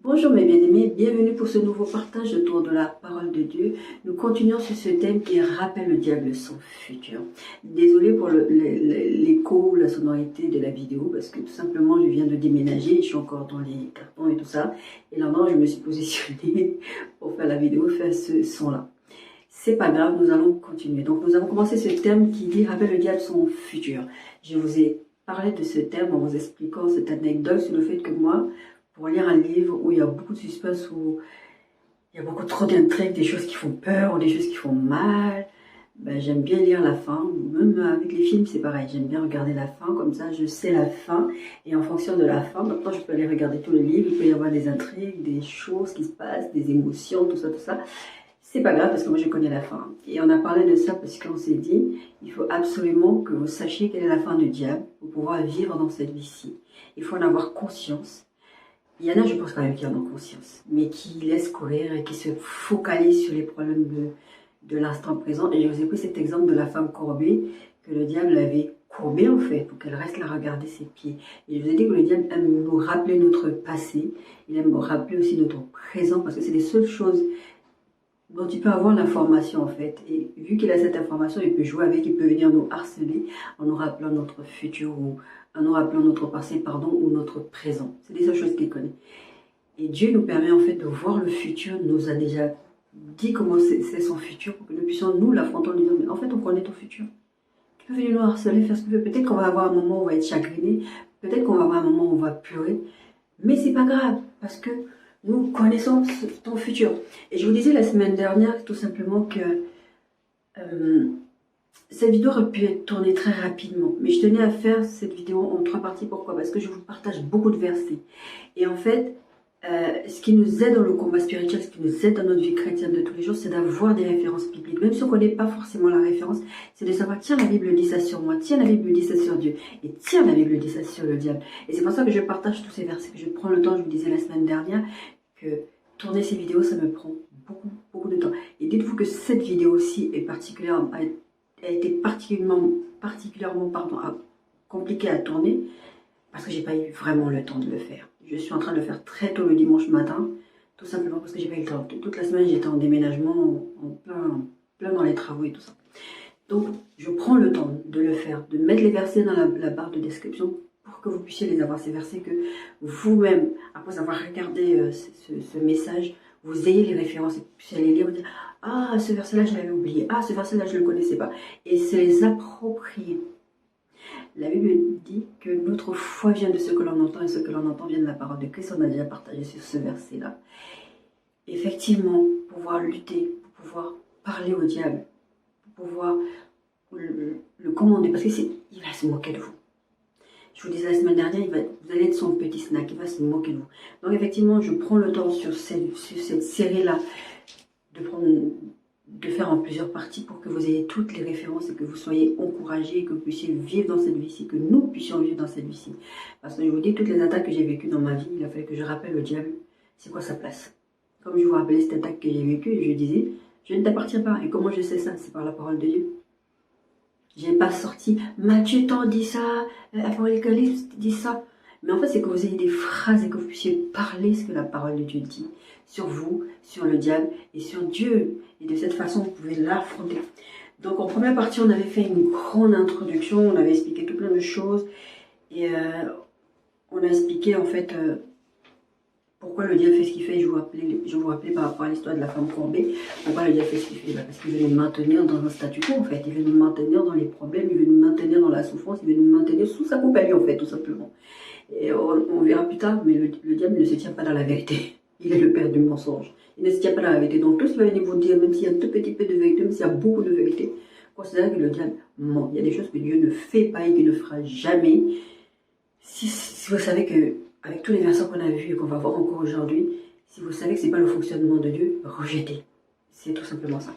Bonjour mes bien-aimés, bienvenue pour ce nouveau partage autour de la parole de Dieu. Nous continuons sur ce thème qui rappelle le diable son futur. Désolée pour l'écho ou la sonorité de la vidéo parce que tout simplement je viens de déménager, je suis encore dans les cartons et tout ça. Et là-bas je me suis positionnée pour faire la vidéo, faire ce son-là. C'est pas grave, nous allons continuer. Donc nous avons commencé ce thème qui dit rappelle le diable son futur. Je vous ai parlé de ce thème en vous expliquant cette anecdote sur le fait que moi, pour lire un livre où il y a beaucoup de suspense, où il y a beaucoup trop d'intrigues, des choses qui font peur ou des choses qui font mal, ben, j'aime bien lire la fin. Même avec les films, c'est pareil. J'aime bien regarder la fin, comme ça je sais la fin. Et en fonction de la fin, maintenant je peux aller regarder tous les livres, il peut y avoir des intrigues, des choses qui se passent, des émotions, tout ça, tout ça. C'est pas grave parce que moi je connais la fin. Et on a parlé de ça parce qu'on s'est dit, il faut absolument que vous sachiez quelle est la fin du diable pour pouvoir vivre dans cette vie-ci. Il faut en avoir conscience. Il y en a, je pense quand même, qui en ont conscience, mais qui laissent courir et qui se focalisent sur les problèmes de l'instant présent. Et je vous ai pris cet exemple de la femme courbée, que le diable avait courbée en fait, pour qu'elle reste là regarder ses pieds. Et je vous ai dit que le diable aime nous rappeler notre passé, il aime nous rappeler aussi notre présent, parce que c'est les seules choses dont il peut avoir l'information en fait. Et vu qu'il a cette information, il peut jouer avec, il peut venir nous harceler en nous rappelant notre futur ou en nous rappelant notre passé, pardon, ou notre présent. C'est les seules choses qu'il connaît. Et Dieu nous permet en fait de voir le futur, nous a déjà dit comment c'est son futur pour que nous puissions nous l'affronter en disant mais en fait on connaît ton futur. Tu peux venir nous harceler, faire ce que tu veux. Peut-être qu'on va avoir un moment où on va être chagriné, peut-être qu'on va avoir un moment où on va pleurer, mais c'est pas grave parce que nous connaissons ton futur. Et je vous disais la semaine dernière tout simplement que cette vidéo aurait pu être tournée très rapidement. Mais je tenais à faire cette vidéo en 3 parties. Pourquoi? Parce que je vous partage beaucoup de versets. Et en fait, ce qui nous aide dans le combat spirituel, ce qui nous aide dans notre vie chrétienne de tous les jours, c'est d'avoir des références bibliques. Même si on ne connaît pas forcément la référence, c'est de savoir, tiens, la Bible dit ça sur moi, tiens, la Bible dit ça sur Dieu, et tiens, la Bible dit ça sur le diable. Et c'est pour ça que je partage tous ces versets, que je prends le temps, je vous disais la semaine dernière, que tourner ces vidéos, ça me prend beaucoup de temps. Et dites-vous que cette vidéo-ci est particulièrement, a été particulièrement compliquée à tourner, parce que j'ai pas eu vraiment le temps de le faire. Je suis en train de le faire très tôt le dimanche matin, tout simplement parce que j'ai pas eu le temps. Toute la semaine, j'étais en déménagement, en plein dans les travaux et tout ça. Donc, je prends le temps de le faire, de mettre les versets dans la barre de description pour que vous puissiez les avoir, ces versets, que vous-même, après avoir regardé ce message, vous ayez les références et que vous puissiez les lire et dire « Ah, ce verset-là, je l'avais oublié. Ah, ce verset-là, je ne le connaissais pas. » Et se les approprier. La Bible dit que notre foi vient de ce que l'on entend et ce que l'on entend vient de la parole de Christ. On a déjà partagé sur ce verset-là. Effectivement, pouvoir lutter, pour pouvoir parler au diable, pour pouvoir le commander, parce qu'il va se moquer de vous. Je vous disais la semaine dernière, vous allez être son petit snack, il va se moquer de vous. Donc effectivement, je prends le temps sur cette série-là de faire en plusieurs parties pour que vous ayez toutes les références et que vous soyez encouragés et que vous puissiez vivre dans cette vie-ci, que nous puissions vivre dans cette vie-ci. Parce que je vous dis, toutes les attaques que j'ai vécues dans ma vie, il a fallu que je rappelle au diable, c'est quoi sa place. Comme je vous rappelais cette attaque que j'ai vécue, je disais, je ne t'appartiens pas. Et comment je sais ça? C'est par la parole de Dieu. Je n'ai pas sorti, Matthieu t'en dit ça, Apocalypse dit ça. Mais en fait, c'est que vous ayez des phrases et que vous puissiez parler ce que la parole de Dieu dit sur vous, sur le diable et sur Dieu. Et de cette façon, vous pouvez l'affronter. Donc, en première partie, on avait fait une grande introduction, on avait expliqué tout plein de choses. Et on a expliqué, en fait, pourquoi le diable fait ce qu'il fait. Je vous rappelais par rapport à l'histoire de la femme courbée, pourquoi le diable fait ce qu'il fait. Parce qu'il veut nous maintenir dans un statu quo, en fait. Il veut nous maintenir dans les problèmes, il veut nous maintenir dans la souffrance, il veut nous maintenir sous sa compagnie, en fait, tout simplement. Et on verra plus tard, mais le diable ne se tient pas dans la vérité. Il est le père du mensonge. Il ne se tient pas dans la vérité. Donc tout ce qu'il va venir vous dire, même s'il y a un tout petit peu de vérité, même s'il y a beaucoup de vérité, considérez que le diable ment. Il y a des choses que Dieu ne fait pas et qu'il ne fera jamais. Si vous savez que, avec tous les versets qu'on a vus et qu'on va voir encore aujourd'hui, si vous savez que ce n'est pas le fonctionnement de Dieu, rejetez. C'est tout simplement ça.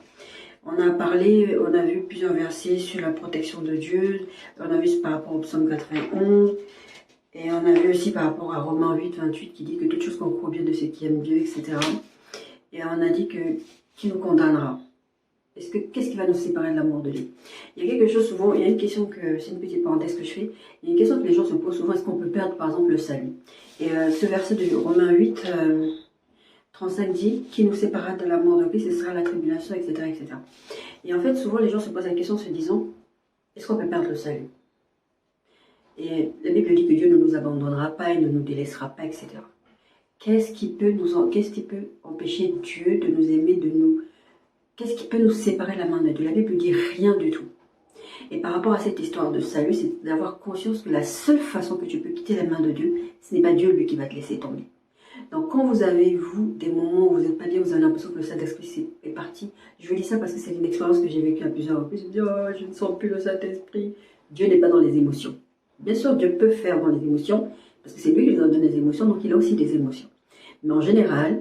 On a parlé, on a vu plusieurs versets sur la protection de Dieu. On a vu par rapport au psaume 91. Et on a vu aussi par rapport à Romains 8, 28 qui dit que toute chose concourt bien de ceux qui aiment Dieu, etc. Et on a dit que qui nous condamnera? Qu'est-ce qui va nous séparer de l'amour de Dieu? Il y a quelque chose souvent, il y a une question que, c'est une petite parenthèse que je fais, il y a une question que les gens se posent souvent, est-ce qu'on peut perdre par exemple le salut? Et ce verset de Romains 8, 35 dit « Qui nous séparera de l'amour de Christ, ce sera la tribulation, etc. etc. » Et en fait, souvent les gens se posent la question en se disant « Est-ce qu'on peut perdre le salut ?» Et la Bible dit que Dieu ne nous abandonnera pas, il ne nous délaissera pas, etc. Qu'est-ce qui peut empêcher Dieu de nous aimer, qu'est-ce qui peut nous séparer de la main de Dieu? La Bible dit rien du tout. Et par rapport à cette histoire de salut, c'est d'avoir conscience que la seule façon que tu peux quitter la main de Dieu, ce n'est pas Dieu lui qui va te laisser tomber. Donc quand vous avez, vous, des moments où vous n'êtes pas bien, vous avez l'impression que le Saint-Esprit est parti, je vous dis ça parce que c'est une expérience que j'ai vécue à plusieurs reprises. Je me dis, oh, je ne sens plus le Saint-Esprit. Dieu n'est pas dans les émotions. Bien sûr, Dieu peut faire dans les émotions, parce que c'est lui qui nous donne des émotions, donc il a aussi des émotions. Mais en général,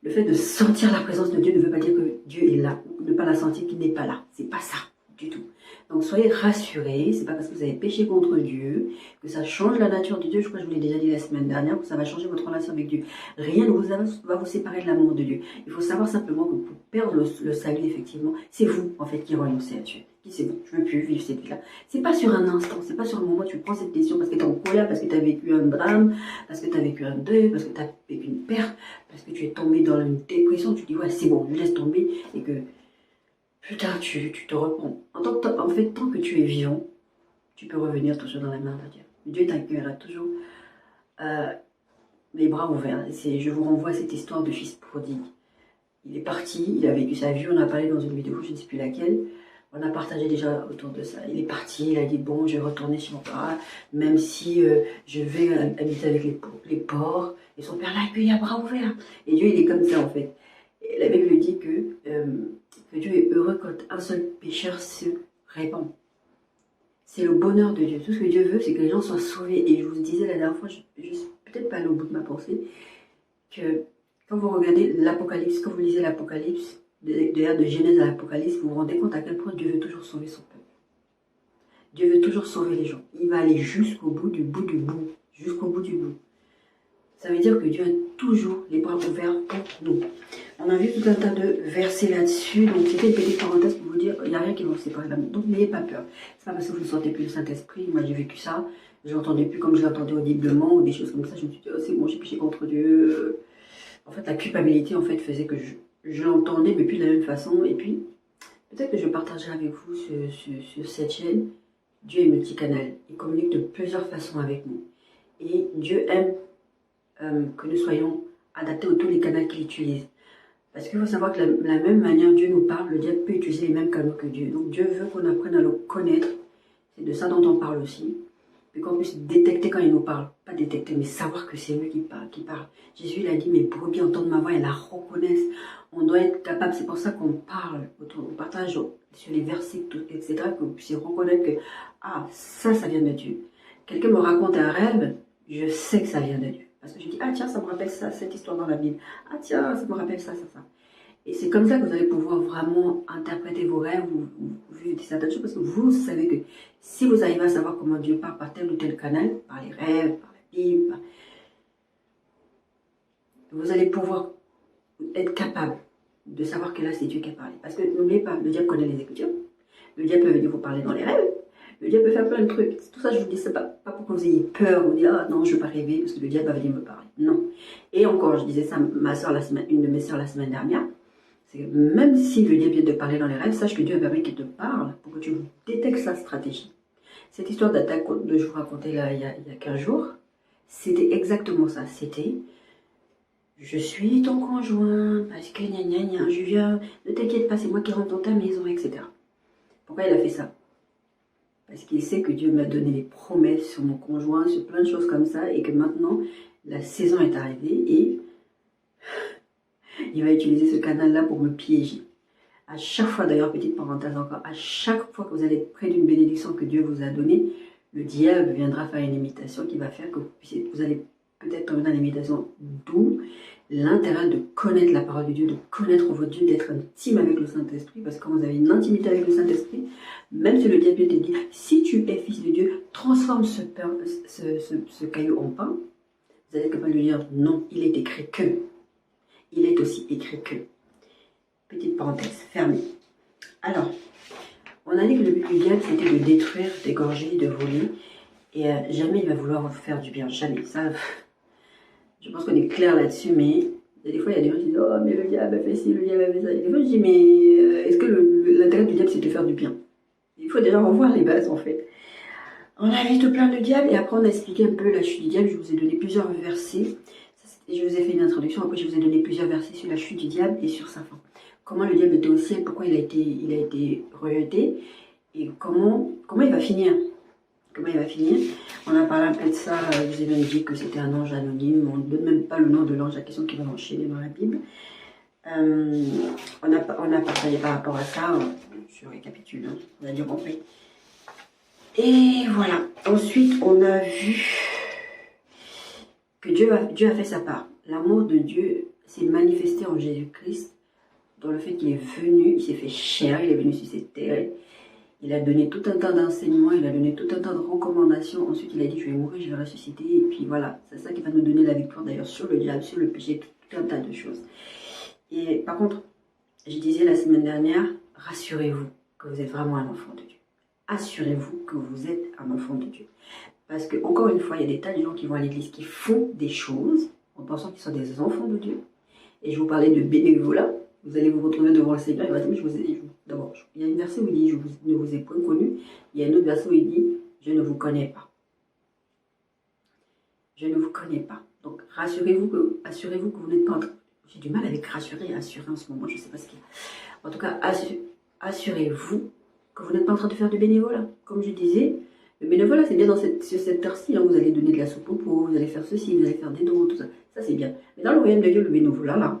le fait de sentir la présence de Dieu ne veut pas dire que Dieu est là, ou ne pas la sentir qu'il n'est pas là. C'est pas ça du tout. Donc soyez rassurés, c'est pas parce que vous avez péché contre Dieu que ça change la nature de Dieu. Je crois que je vous l'ai déjà dit la semaine dernière, que ça va changer votre relation avec Dieu. Rien ne va vous séparer de l'amour de Dieu. Il faut savoir simplement que pour perdre le salut, effectivement, c'est vous en fait qui renoncez à Dieu. Qui c'est bon, je ne veux plus vivre cette vie-là. C'est pas sur un instant, c'est pas sur un moment où tu prends cette décision parce que tu es en colère, parce que tu as vécu un drame, parce que tu as vécu un deuil, parce que tu as vécu une perte, parce que tu es tombé dans une dépression, tu dis ouais c'est bon, je laisse tomber et que putain, tu te reprends. En fait, tant que tu es vivant, tu peux revenir toujours dans la main de Dieu. Dieu t'accueillera toujours les bras ouverts. Je vous renvoie à cette histoire de fils prodigue. Il est parti, il a vécu sa vie, on a parlé dans une vidéo, je ne sais plus laquelle. On a partagé déjà autour de ça. Il est parti, il a dit bon, je vais retourner chez mon père, même si je vais habiter avec les porcs. Et son père l'a accueilli à bras ouverts. Et Dieu, il est comme ça en fait. Et la Bible dit que Dieu est heureux quand un seul pécheur se répand. C'est le bonheur de Dieu. Tout ce que Dieu veut, c'est que les gens soient sauvés. Et je vous disais la dernière fois, je ne suis peut-être pas allée au bout de ma pensée, que quand vous regardez l'Apocalypse, quand vous lisez l'Apocalypse, de Genèse à l'Apocalypse, vous vous rendez compte à quel point Dieu veut toujours sauver son peuple. Dieu veut toujours sauver les gens. Il va aller jusqu'au bout du bout du bout. Jusqu'au bout du bout. Ça veut dire que Dieu a toujours les bras ouverts pour nous. On a vu tout un tas de versets là-dessus. Donc c'était une petite parenthèse pour vous dire, il n'y a rien qui va vous séparer de l'amour. Donc n'ayez pas peur. C'est pas parce que vous ne sentez plus le Saint-Esprit. Moi j'ai vécu ça. Je l'entendais plus comme je l'entendais audiblement ou des choses comme ça. Je me suis dit, oh, c'est bon, j'ai péché contre Dieu. En fait, la culpabilité en fait faisait que je l'entendais, mais plus de la même façon. Et puis, peut-être que je partagerai avec vous sur cette chaîne. Dieu est multicanal. Il communique de plusieurs façons avec nous. Et Dieu aime que nous soyons adaptés à tous les canaux qu'il utilise. Parce qu'il faut savoir que la même manière Dieu nous parle, le diable peut utiliser les mêmes canaux que Dieu. Donc Dieu veut qu'on apprenne à le connaître. C'est de ça dont on parle aussi. Et qu'on puisse détecter quand il nous parle. Pas détecter, mais savoir que c'est lui qui parle. Jésus il a dit, mes brebis entendent ma voix et la reconnaissent. On doit être capable, c'est pour ça qu'on parle, on partage sur les versets, etc. Que vous puissiez reconnaître que, ah, ça vient de Dieu. Quelqu'un me raconte un rêve, je sais que ça vient de Dieu. Parce que je dis, ah tiens, ça me rappelle ça, cette histoire dans la Bible. Ah tiens, ça me rappelle ça. Et c'est comme ça que vous allez pouvoir vraiment interpréter vos rêves ou vivre certaines choses. Parce que vous savez que si vous arrivez à savoir comment Dieu parle par tel ou tel canal, par les rêves, par la Bible, vous allez pouvoir être capable de savoir que là, c'est Dieu qui a parlé. Parce que n'oubliez pas, le diable connaît les Écritures. Le diable peut venir vous parler dans les rêves. Le diable peut faire plein de trucs. Tout ça, je vous dis, c'est pas pour que vous ayez peur, vous dites, ah non, je ne veux pas rêver, parce que le diable va venir me parler. Non. Et encore, je disais ça à ma soeur, une de mes soeurs la semaine dernière, c'est que même si le diable vient de parler dans les rêves, sache que Dieu a permis qu'il te parle pour que tu détectes sa stratégie. Cette histoire d'attaque que je vous racontais là, il y a 15 jours, c'était exactement ça. C'était, je suis ton conjoint, parce que gna gna gna, je viens, ne t'inquiète pas, c'est moi qui rentre dans ta maison, etc. Pourquoi il a fait ça? Parce qu'il sait que Dieu m'a donné des promesses sur mon conjoint, sur plein de choses comme ça, et que maintenant, la saison est arrivée, et il va utiliser ce canal-là pour me piéger. À chaque fois, d'ailleurs, petite parenthèse encore, à chaque fois que vous allez être près d'une bénédiction que Dieu vous a donnée, le diable viendra faire une imitation qui va faire que vous allez peut-être tomber dans l'imitation, d'où l'intérêt de connaître la parole de Dieu, de connaître votre Dieu, d'être intime avec le Saint-Esprit, parce que quand vous avez une intimité avec le Saint-Esprit, même si le diable te dit, si tu es fils de Dieu, transforme ce caillou en pain, vous allez être capable de lui dire, non, il est écrit que. Il est aussi écrit que. Petite parenthèse, fermée. Alors, on a dit que le but du diable, c'était de détruire, d'égorger, de voler, et jamais il va vouloir vous faire du bien, jamais. Ça, Je pense qu'on est clair là-dessus, mais des fois, il y a des gens qui disent « Oh, mais le diable a fait ci, le diable a fait ça. » Et des fois, je dis « Mais est-ce que l'intérêt du diable, c'est de faire du bien ?» Il faut déjà revoir les bases, en fait. On a vu tout plein de diable, et après, on a expliqué un peu la chute du diable. Je vous ai donné plusieurs versets. Je vous ai fait une introduction, après, je vous ai donné plusieurs versets sur la chute du diable et sur sa fin. Comment le diable était au ciel, pourquoi il a été rejeté, et comment il va finir. Comment il va finir. On a parlé un peu de ça, je vous ai même dit que c'était un ange anonyme, on ne donne même pas le nom de l'ange, la question qui va enchaîner dans la Bible. On a partagé par rapport à ça, je récapitule, hein, on a dit compris. Et voilà, ensuite on a vu que Dieu a fait sa part. L'amour de Dieu s'est manifesté en Jésus-Christ, dans le fait qu'il est venu, il s'est fait chair, il est venu sur cette terre. Il a donné tout un tas d'enseignements, il a donné tout un tas de recommandations. Ensuite, il a dit, je vais mourir, je vais ressusciter. Et puis voilà, c'est ça qui va nous donner la victoire d'ailleurs sur le diable, sur le péché, tout un tas de choses. Et par contre, je disais la semaine dernière, rassurez-vous que vous êtes vraiment un enfant de Dieu. Assurez-vous que vous êtes un enfant de Dieu. Parce que, encore une fois, il y a des tas de gens qui vont à l'église, qui font des choses en pensant qu'ils sont des enfants de Dieu. Et je vous parlais de bénévolat. Vous allez vous retrouver devant le Seigneur, il va dire, d'abord, il y a une verset où il dit, je ne vous ai point connu. Il y a une autre verset où il dit, je ne vous connais pas. Je ne vous connais pas. Donc, assurez-vous que vous n'êtes pas en train... J'ai du mal avec rassurer et assurer en ce moment, je ne sais pas ce qu'il y a. En tout cas, assurez-vous que vous n'êtes pas en train de faire du bénévolat. Comme je disais, le bénévolat, c'est bien sur cette heure-ci. Hein, vous allez donner de la soupe au pauvre, vous allez faire ceci, vous allez faire des dons, tout ça. Ça, c'est bien. Mais dans le royaume de Dieu, le bénévolat, là,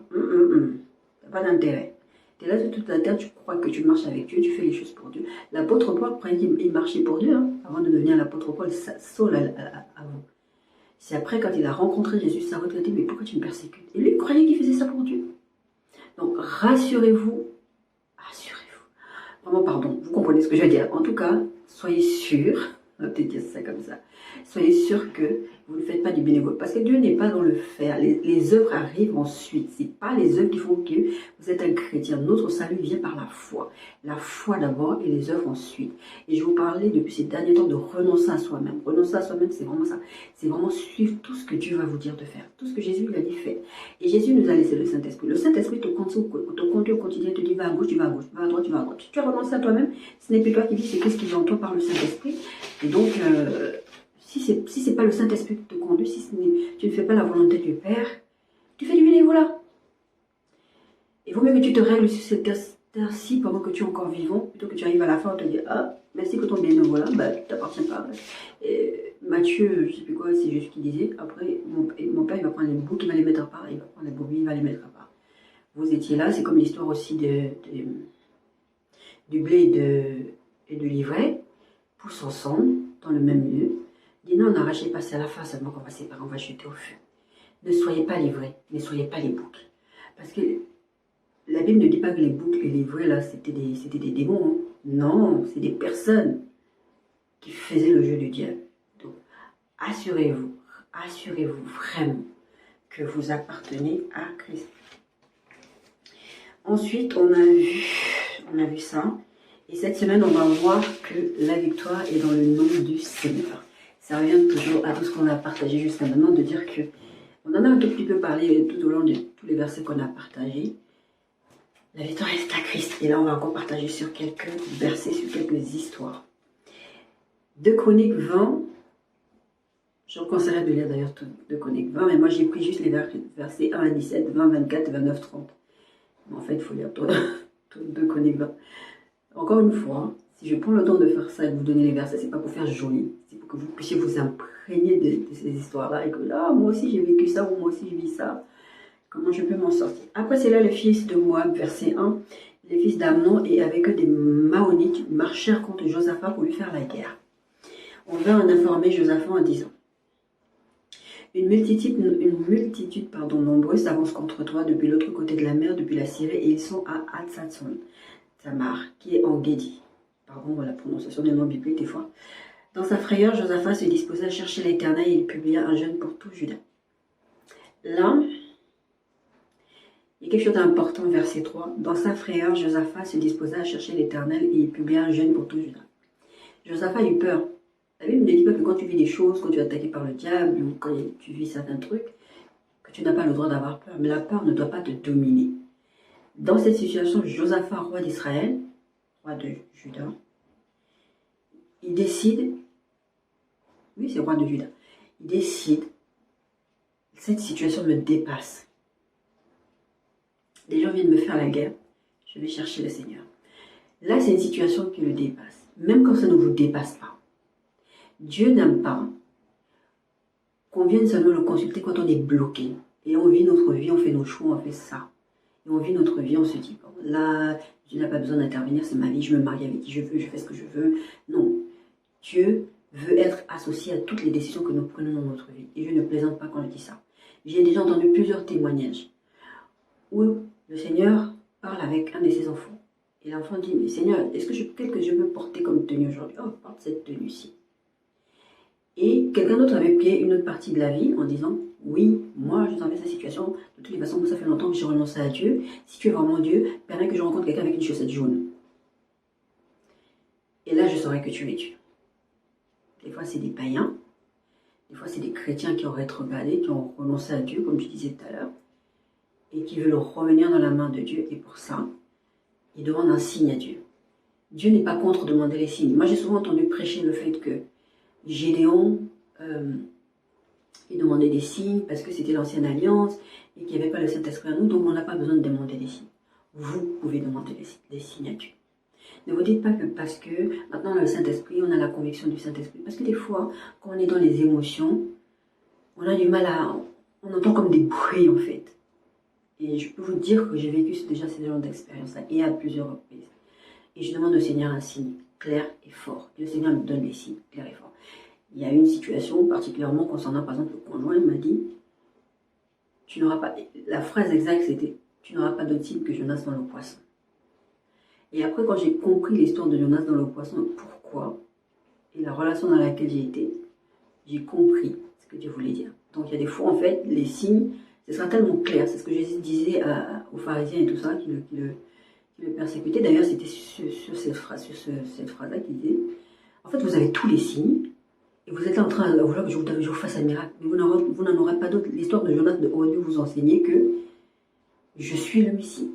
pas d'intérêt. Tu es là sur toute la terre, tu crois que tu marches avec Dieu, tu fais les choses pour Dieu. L'apôtre Paul croyait qu'il marchait pour Dieu, hein, avant de devenir l'apôtre Paul, Saul avant. C'est après, quand il a rencontré Jésus, ça a regretté, mais pourquoi tu me persécutes? Et lui, il croyait qu'il faisait ça pour Dieu. Donc, rassurez-vous, vraiment, pardon, vous comprenez ce que je veux dire. En tout cas, soyez sûrs, on va peut-être dire ça comme ça, soyez sûrs que vous ne faites pas du bénévolat. Parce que Dieu n'est pas dans le faire. Les œuvres arrivent ensuite. Ce n'est pas les œuvres qui font que vous êtes un chrétien. Notre salut vient par la foi. La foi d'abord et les œuvres ensuite. Et je vous parlais depuis ces derniers temps de renoncer à soi-même. Renoncer à soi-même, c'est vraiment ça. C'est vraiment suivre tout ce que Dieu va vous dire de faire. Tout ce que Jésus lui a dit, fait. Et Jésus nous a laissé le Saint-Esprit. Le Saint-Esprit te conduit au quotidien, te dit va à gauche, tu vas à gauche, va à droite, tu vas à droite. Tu as renoncé à toi-même, ce n'est plus toi qui dis, c'est qu'est-ce qui vient en toi par le Saint-Esprit. Et donc, si ce n'est pas le Saint-Esprit qui te conduit, si tu ne fais pas la volonté du Père, tu fais du bénévolat. Il vaut mieux que tu te règles sur cette terre-ci pendant que tu es encore vivant, plutôt que tu arrives à la fin et te dis ah, merci que ton bénévolat, bah, tu t'appartient pas. Et Matthieu, je ne sais plus quoi, c'est juste ce qu'il disait. Après, mon père, il va prendre les boucs, il va les mettre à part, il va prendre les brebis, il va les mettre à part. Vous étiez là, c'est comme l'histoire aussi du blé et de l'ivraie, poussent ensemble, dans le même lieu. Dis non, n'arrachez pas, c'est à la fin seulement qu'on va séparer, on va jeter au feu. Ne soyez pas livrés, ne soyez pas les boucs. Parce que la Bible ne dit pas que les boucs et les vrais, là, c'était des démons. Hein. Non, c'est des personnes qui faisaient le jeu du diable. Donc, assurez-vous vraiment que vous appartenez à Christ. Ensuite, on a vu ça. Et cette semaine, on va voir que la victoire est dans le nom du Seigneur. Ça revient toujours à tout ce qu'on a partagé jusqu'à maintenant, de dire que on en a un tout petit peu parlé tout au long de tous les versets qu'on a partagés. La victoire est à Christ. Et là, on va encore partager sur quelques versets, sur quelques histoires. 2 Chroniques 20. Je vous conseillerais de lire d'ailleurs 2 Chroniques 20, mais moi j'ai pris juste les versets 1 à 17, 20, 24, 29, 30. Mais en fait, il faut lire tout 2 Chroniques 20. Encore une fois, si je prends le temps de faire ça et de vous donner les versets, c'est pas pour faire joli, c'est pour que vous puissiez vous imprégner de ces histoires-là et que là, moi aussi j'ai vécu ça ou moi aussi j'ai vu ça. Comment je peux m'en sortir? Après, c'est là les fils de Moab, verset 1. Les fils d'Amnon et avec eux des Maonites marchèrent contre Josaphat pour lui faire la guerre. On vint en informer Josaphat en disant une multitude nombreuse s'avance contre toi depuis l'autre côté de la mer, depuis la Syrie, et ils sont à Hatzatson, Tamar, qui est en Guédi. Pardon pour la prononciation des noms bibliques des fois. Dans sa frayeur, Josaphat se disposa à chercher l'Éternel et il publia un jeûne pour tout Juda. Là, il y a quelque chose d'important, verset 3. Dans sa frayeur, Josaphat se disposa à chercher l'Éternel et il publia un jeûne pour tout Juda. Josaphat a eu peur. La Bible ne dit pas que quand tu vis des choses, quand tu es attaqué par le diable ou quand tu vis certains trucs, que tu n'as pas le droit d'avoir peur, mais la peur ne doit pas te dominer. Dans cette situation, Josaphat, roi d'Israël, roi de Juda, il décide, oui c'est roi de Juda, il décide, cette situation me dépasse. Les gens viennent me faire la guerre, je vais chercher le Seigneur. Là c'est une situation qui le dépasse, même quand ça ne vous dépasse pas. Dieu n'aime pas qu'on vienne seulement le consulter quand on est bloqué. Et on vit notre vie, on fait nos choix, on fait ça. Et on vit notre vie, on se dit, bon, là, Dieu n'a pas besoin d'intervenir, c'est ma vie, je me marie avec qui je veux, je fais ce que je veux. Non, Dieu veut être associé à toutes les décisions que nous prenons dans notre vie. Et je ne plaisante pas quand je dis ça. J'ai déjà entendu plusieurs témoignages où le Seigneur parle avec un de ses enfants. Et l'enfant dit, mais Seigneur, qu'est-ce que je peux porter comme tenue aujourd'hui? Oh, porte cette tenue-ci. Et quelqu'un d'autre avait pris une autre partie de la vie en disant, oui, moi je traverse cette situation, de toutes les façons, ça fait longtemps que j'ai renoncé à Dieu. Si tu es vraiment Dieu, permets que je rencontre quelqu'un avec une chaussette jaune. Et là, je saurai que tu es Dieu. Des fois, c'est des païens. Des fois, c'est des chrétiens qui ont rétrogradé, qui ont renoncé à Dieu, comme tu disais tout à l'heure, et qui veulent revenir dans la main de Dieu. Et pour ça, ils demandent un signe à Dieu. Dieu n'est pas contre demander les signes. Moi, j'ai souvent entendu prêcher le fait que Gédéon, il demandait des signes parce que c'était l'ancienne alliance et qu'il n'y avait pas le Saint-Esprit à nous, donc on n'a pas besoin de demander des signes. Vous pouvez demander des signes à Dieu. Ne vous dites pas que parce que maintenant on a le Saint-Esprit, on a la conviction du Saint-Esprit. Parce que des fois, quand on est dans les émotions, on a du mal à... On entend comme des bruits en fait. Et je peux vous dire que j'ai vécu déjà ce genre d'expérience-là et à plusieurs reprises. Et je demande au Seigneur un signe clair et fort. Et le Seigneur me donne des signes clairs et forts. Il y a une situation particulièrement concernant par exemple le conjoint, il m'a dit, tu n'auras pas, la phrase exacte c'était, tu n'auras pas d'autre signe que Jonas dans le poisson. Et après quand j'ai compris l'histoire de Jonas dans le poisson, pourquoi, et la relation dans laquelle j'ai été, j'ai compris ce que Dieu voulait dire. Donc il y a des fois en fait, les signes, ce sera tellement clair, c'est ce que Jésus disait aux pharisiens et tout ça, qui le persécutaient. D'ailleurs c'était sur cette phrase-là qu'il disait, en fait vous avez tous les signes, et vous êtes là en train de vouloir que je vous fasse un miracle. Mais vous n'en aurez pas d'autre. L'histoire de Jonas aurait dû vous enseigner que je suis le Messie.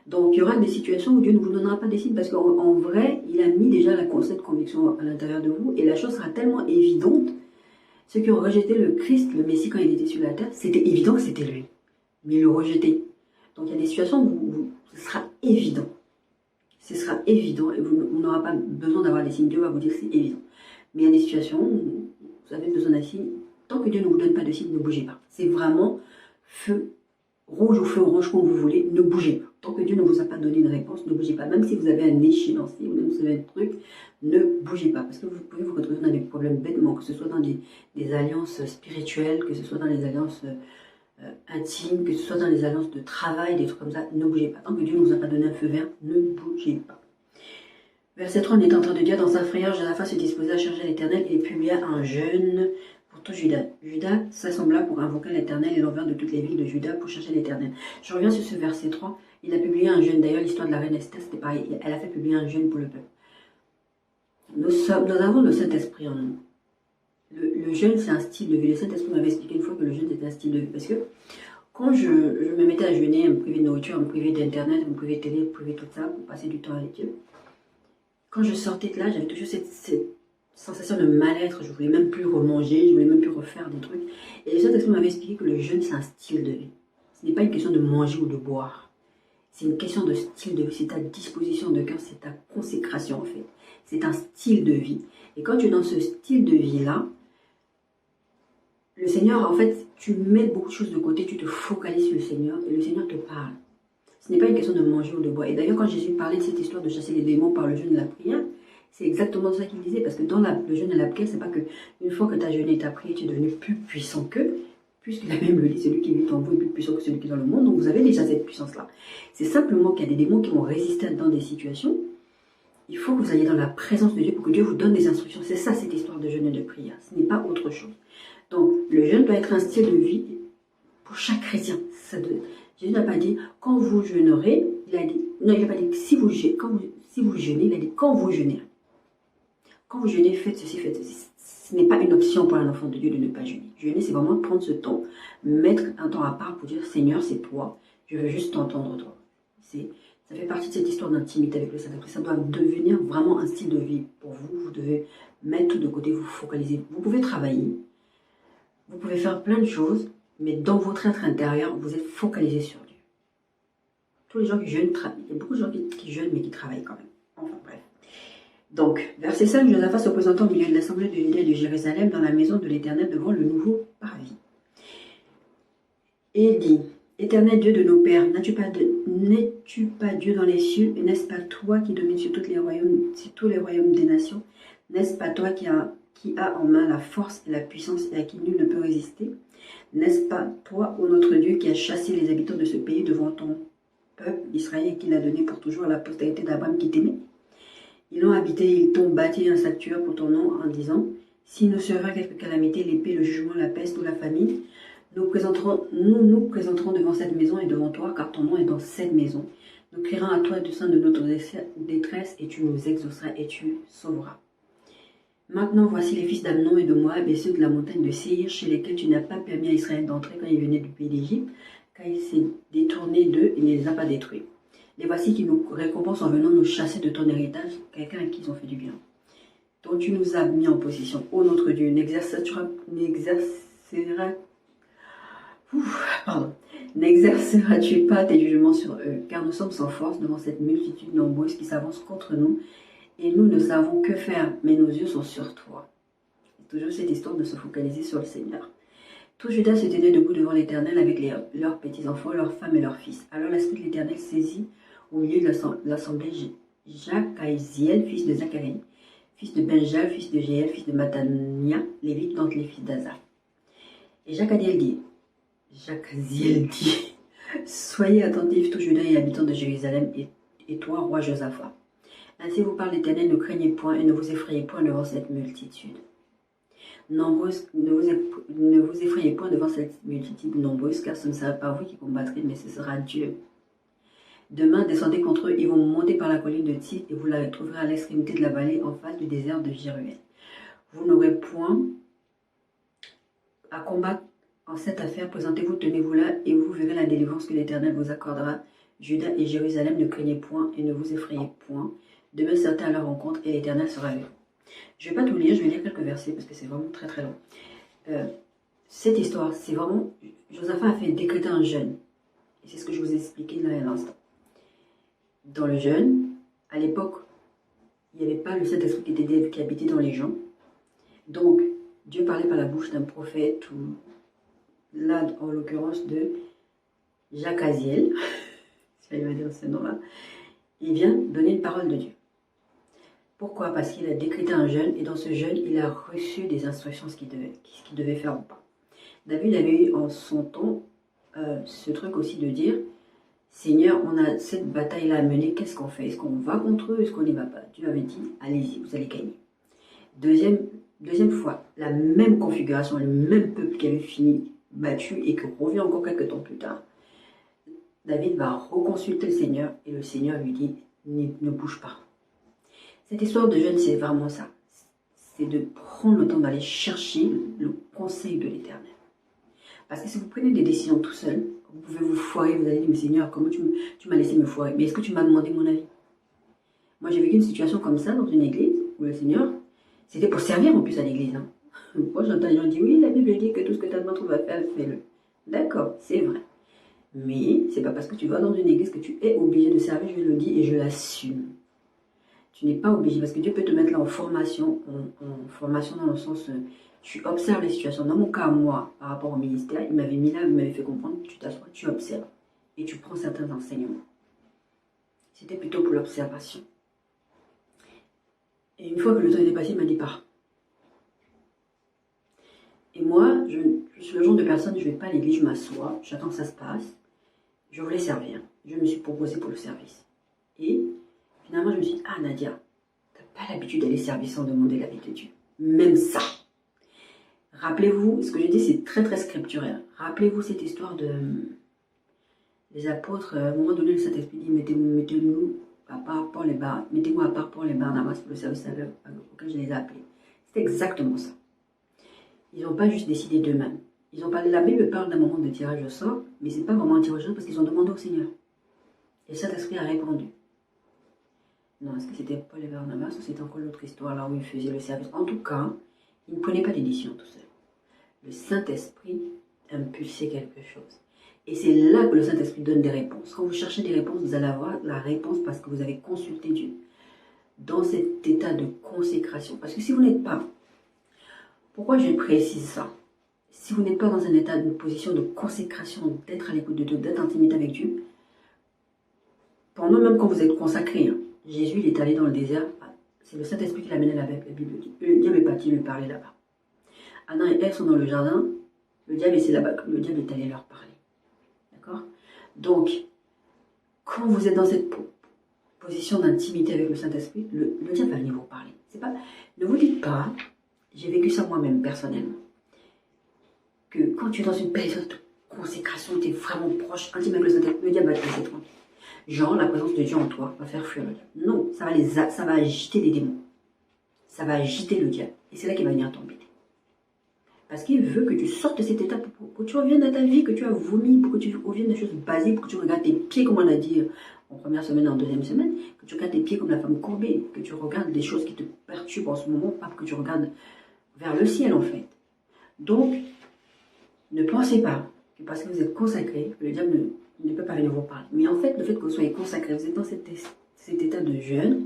Donc il y aura des situations où Dieu ne vous donnera pas des signes parce qu'en vrai, il a mis déjà cette conviction à l'intérieur de vous et la chose sera tellement évidente. Ceux qui ont rejeté le Christ, le Messie quand il était sur la terre, c'était évident que c'était lui. Mais ils le rejetaient. Donc il y a des situations où ce sera évident. Ce sera évident et vous n'aurez pas besoin d'avoir des signes. Dieu va vous dire que c'est évident. Mais il y a des situations où vous avez besoin d'un signe. Tant que Dieu ne vous donne pas de signe, ne bougez pas. C'est vraiment feu rouge ou feu orange, comme vous voulez, ne bougez pas. Tant que Dieu ne vous a pas donné une réponse, ne bougez pas. Même si vous avez un échéancier, même si vous avez un truc, ne bougez pas. Parce que vous pouvez vous retrouver dans des problèmes bêtement, que ce soit dans des alliances spirituelles, que ce soit dans les alliances intimes, que ce soit dans les alliances de travail, des trucs comme ça. Ne bougez pas. Tant que Dieu ne vous a pas donné un feu vert, ne bougez pas. Verset 3, on est en train de dire, dans sa frayeur, Josaphat se disposait à chercher l'Éternel et publia un jeûne pour tout Juda. Juda s'assembla pour invoquer l'Éternel et l'envers de toutes les villes de Juda pour chercher l'Éternel. Je reviens sur ce verset 3, il a publié un jeûne. D'ailleurs, l'histoire de la reine Esther, c'était pareil, elle a fait publier un jeûne pour le peuple. Nous avons le Saint-Esprit en nous. Le jeûne, c'est un style de vie. Le Saint-Esprit m'avait expliqué une fois que le jeûne, c'était un style de vie. Parce que quand je me mettais à jeûner, à me priver de nourriture, à me priver d'Internet, à me priver de télé, à me priver de tout ça, pour passer du temps avec Dieu, quand je sortais de là, j'avais toujours cette sensation de mal-être. Je ne voulais même plus remanger, je ne voulais même plus refaire des trucs. Et le Saint-Esprit m'avait expliqué que le jeûne, c'est un style de vie. Ce n'est pas une question de manger ou de boire. C'est une question de style de vie. C'est ta disposition de cœur, c'est ta consécration en fait. C'est un style de vie. Et quand tu es dans ce style de vie-là, le Seigneur, en fait, tu mets beaucoup de choses de côté, tu te focalises sur le Seigneur et le Seigneur te parle. Ce n'est pas une question de manger ou de boire. Et d'ailleurs, quand Jésus parlait de cette histoire de chasser les démons par le jeûne et la prière, c'est exactement ça qu'il disait. Parce que dans le jeûne et la prière, c'est pas que une fois que tu as jeûné et tu as prié, tu es devenu plus puissant qu'eux. Puisque la Bible le dit, celui qui vit en vous est plus puissant que celui qui est dans le monde. Donc vous avez déjà cette puissance-là. C'est simplement qu'il y a des démons qui vont résister dans des situations. Il faut que vous ayez dans la présence de Dieu pour que Dieu vous donne des instructions. C'est ça cette histoire de jeûne et de prière. Ce n'est pas autre chose. Donc le jeûne doit être un style de vie pour chaque chrétien. Jésus n'a pas dit quand vous jeûnerez, il a dit, non, il n'a pas dit si vous jeûnez, il a dit quand vous jeûnez. Quand vous jeûnez, faites ceci, faites ceci. ce n'est pas une option pour un enfant de Dieu de ne pas jeûner. Jeûner, c'est vraiment prendre ce temps, mettre un temps à part pour dire, Seigneur, c'est toi, je veux juste t'entendre toi. Ça fait partie de cette histoire d'intimité avec le Saint-Esprit. Ça doit devenir vraiment un style de vie pour vous. Vous devez mettre tout de côté, vous focaliser. Vous pouvez travailler, vous pouvez faire plein de choses, mais dans votre être intérieur, vous êtes focalisé sur Dieu. Tous les gens qui jeûnent, il y a beaucoup de gens qui jeûnent, mais qui travaillent quand même. Enfin bref. Donc, verset 5, Josaphat se présentant au milieu de l'assemblée de Juda et de Jérusalem dans la maison de l'Éternel devant le nouveau parvis. Et il dit, Éternel Dieu de nos pères, n'es-tu pas Dieu dans les cieux, et n'est-ce pas toi qui domines sur tous les royaumes des nations? N'est-ce pas toi qui a en main la force et la puissance et à qui nul ne peut résister? N'est-ce pas toi, ô notre Dieu, qui a chassé les habitants de ce pays devant ton peuple Israël et qui l'a donné pour toujours à la postérité d'Abraham qui t'aimait? Ils l'ont habité, ils t'ont bâti un sanctuaire pour ton nom en disant, s'il nous survient quelque calamité, l'épée, le jugement, la peste ou la famine, nous nous présenterons devant cette maison et devant toi, car ton nom est dans cette maison. Nous crierons à toi du sein de notre détresse, et tu nous exauceras et tu sauveras. Maintenant, voici les fils d'Amnon et de Moab et ceux de la montagne de Séhir, chez lesquels tu n'as pas permis à Israël d'entrer quand il venait du pays d'Égypte, car il s'est détourné d'eux et ne les a pas détruits. Les voici qui nous récompensent en venant nous chasser de ton héritage, quelqu'un à qui ils ont fait du bien, dont tu nous as mis en possession. Ô notre Dieu, n'exerceras-tu pas tes jugements sur eux, car nous sommes sans force devant cette multitude nombreuse qui s'avance contre nous, et nous ne savons que faire, mais nos yeux sont sur toi. C'est toujours cette histoire de se focaliser sur le Seigneur. Tout Juda se tenait debout devant l'Éternel avec leurs petits-enfants, leurs femmes et leurs fils. Alors l'Esprit de l'Éternel saisit au milieu de l'assemblée Jacaziel, fils de Zacharie, fils de Benjal, fils de Jéel, fils de Matania, lévite d'entre les fils d'Azaph. Et Jacaziel dit, soyez attentifs, tout Juda et habitants de Jérusalem, et toi, roi Josaphat. Ainsi vous parle l'Éternel, ne craignez point et ne vous effrayez point devant cette multitude. Ne vous effrayez point devant cette multitude nombreuse, car ce ne sera pas vous qui combattrez, mais ce sera Dieu. Demain, descendez contre eux, ils vont monter par la colline de Tis, et vous la trouverez à l'extrémité de la vallée, en face du désert de Jéruel. Vous n'aurez point à combattre en cette affaire, présentez-vous, tenez-vous là, et vous verrez la délivrance que l'Éternel vous accordera. Juda et Jérusalem, ne craignez point et ne vous effrayez point. Demain, certains à leur rencontre, et l'Éternel sera avec vous. Je ne vais pas tout lire, je vais lire quelques versets, parce que c'est vraiment très très long. Cette histoire, c'est vraiment... Josaphat a fait décréter un jeûne. Et c'est ce que je vous ai expliqué là à l'instant. Dans le jeûne, à l'époque, il n'y avait pas le Saint-Esprit qui habitait dans les gens. Donc, Dieu parlait par la bouche d'un prophète, ou là, en l'occurrence, de Jacaziel, si je vais dire ce nom-là. Il vient donner une parole de Dieu. Pourquoi? Parce qu'il a décrété un jeûne, et dans ce jeûne, il a reçu des instructions, ce qu'il devait faire ou pas. David avait eu en son temps ce truc aussi de dire, Seigneur, on a cette bataille-là à mener, qu'est-ce qu'on fait? Est-ce qu'on va contre eux? Est-ce qu'on n'y va pas? Dieu avait dit, allez-y, vous allez gagner. Deuxième fois, la même configuration, le même peuple qui avait fini battu et qui revient encore quelques temps plus tard. David va reconsulter le Seigneur et le Seigneur lui dit, ne bouge pas. Cette histoire de jeûne, c'est vraiment ça. C'est de prendre le temps d'aller chercher le conseil de l'Éternel. Parce que si vous prenez des décisions tout seul, vous pouvez vous foirer, vous allez dire, mais Seigneur, comment tu m'as laissé me foirer? Mais est-ce que tu m'as demandé mon avis? Moi, j'ai vécu une situation comme ça dans une église où le Seigneur, c'était pour servir en plus à l'église. Hein. Moi, j'entends les gens dire, oui, la Bible dit que tout ce que ta main trouve à faire, fais-le. D'accord, c'est vrai. Mais c'est pas parce que tu vas dans une église que tu es obligé de servir, je le dis et je l'assume. Tu n'es pas obligé, parce que Dieu peut te mettre là en formation, en formation dans le sens, tu observes les situations. Dans mon cas, moi, par rapport au ministère, il m'avait mis là, il m'avait fait comprendre, tu t'assois, tu observes, et tu prends certains enseignements. C'était plutôt pour l'observation. Et une fois que le temps est passé, il m'a dit, pars. Et moi, je suis le genre de personne, je ne vais pas à l'église, je m'assois, j'attends que ça se passe. Je voulais servir. Je me suis proposée pour le service. Et finalement, je me suis dit, ah Nadia, tu n'as pas l'habitude d'aller servir sans demander l'avis de Dieu. Même ça. Rappelez-vous, ce que je dis, c'est très très scripturaire. Rappelez-vous cette histoire de les apôtres. À un moment donné, le Saint-Esprit dit, mettez-moi à part pour les Barnabas pour le service auquel je les ai appelés. C'est exactement ça. Ils n'ont pas juste décidé d'eux-mêmes. Ils ont parlé, la Bible parle d'un moment de tirage au sort, mais ce n'est pas vraiment un tirage au sort parce qu'ils ont demandé au Seigneur. Et le Saint-Esprit a répondu. Non, est-ce que c'était Paul et Barnabas ou c'était encore l'autre histoire là où ils faisaient le service? En tout cas, ils ne prenaient pas des décisions tout seuls. Le Saint-Esprit impulsait quelque chose. Et c'est là que le Saint-Esprit donne des réponses. Quand vous cherchez des réponses, vous allez avoir la réponse parce que vous avez consulté Dieu. Dans cet état de consécration. Parce que si vous n'êtes pas... Pourquoi je précise ça? Si vous n'êtes pas dans un état, une position de consécration, d'être à l'écoute de Dieu, d'être en intimité avec Dieu, pendant même quand vous êtes consacré, hein, Jésus il est allé dans le désert, c'est le Saint-Esprit qui l'a mené là-bas, la Bible dit. Le diable est parti lui parler là-bas. Adam et Ève sont dans le jardin, le diable c'est là-bas, le diable est allé leur parler. D'accord? Donc, quand vous êtes dans cette position d'intimité avec le Saint-Esprit, le diable va venir vous parler. C'est pas, ne vous dites pas, j'ai vécu ça moi-même personnellement, que quand tu es dans une période de consécration, tu es vraiment proche, intime avec le Saint-Esprit, le diable va te laisser tranquille. Genre, la présence de Dieu en toi va faire fuir le diable. Non, ça va agiter les démons. Ça va agiter le diable. Et c'est là qu'il va venir t'embêter. Parce qu'il veut que tu sortes de cet état pour que tu reviennes à ta vie, que tu as vomi, pour que tu reviennes à des choses basiques, pour que tu regardes tes pieds, comme on a dit en première semaine, en deuxième semaine, que tu regardes tes pieds comme la femme courbée, que tu regardes des choses qui te perturbent en ce moment, pas que tu regardes vers le ciel en fait. Donc, ne pensez pas que parce que vous êtes consacré, que le diable ne peut pas venir vous parler. Mais en fait, le fait que vous soyez consacré, vous êtes dans cet état de jeûne,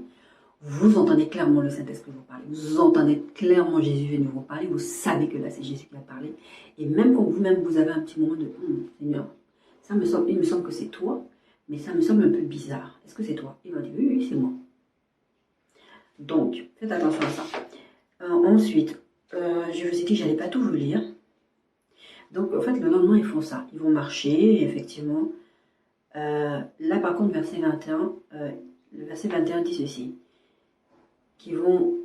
vous entendez clairement le Saint-Esprit vous parler. Vous entendez clairement Jésus venir vous parler. Vous savez que là, c'est Jésus qui a parlé. Et même quand vous-même, vous avez un petit moment de Seigneur, il me semble que c'est toi, mais ça me semble un peu bizarre. Est-ce que c'est toi? Il va dire oui, c'est moi. Donc, faites attention à ça. Ensuite, je vous ai dit que je n'allais pas tout vous lire. Donc, en fait, le lendemain, ils font ça. Ils vont marcher, effectivement. Là, par contre, verset 21, le verset 21 dit ceci. Qui vont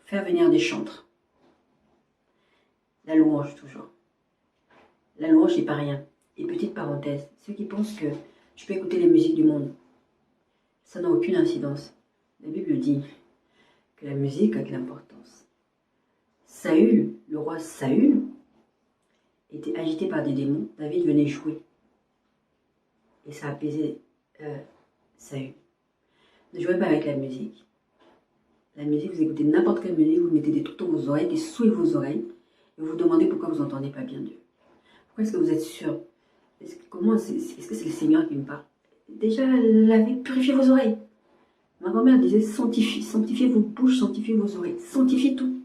faire venir des chantres. La louange, toujours. La louange, c'est pas rien. Et petite parenthèse, ceux qui pensent que tu peux écouter les musiques du monde, ça n'a aucune incidence. La Bible dit que la musique a de l'importance. Saül, le roi Saül, était agité par des démons. David venait jouer. Et ça apaisait Saül. Ne jouez pas avec la musique. La musique, vous écoutez n'importe quelle musique, vous mettez des trucs dans vos oreilles, des souillent vos oreilles, et vous vous demandez pourquoi vous n'entendez pas bien Dieu. Pourquoi est-ce que vous êtes sûr? Est-ce que c'est le Seigneur qui me parle? Déjà, purifiez vos oreilles. Ma grand-mère disait sanctifiez vos bouches, sanctifiez vos oreilles, sanctifiez tout.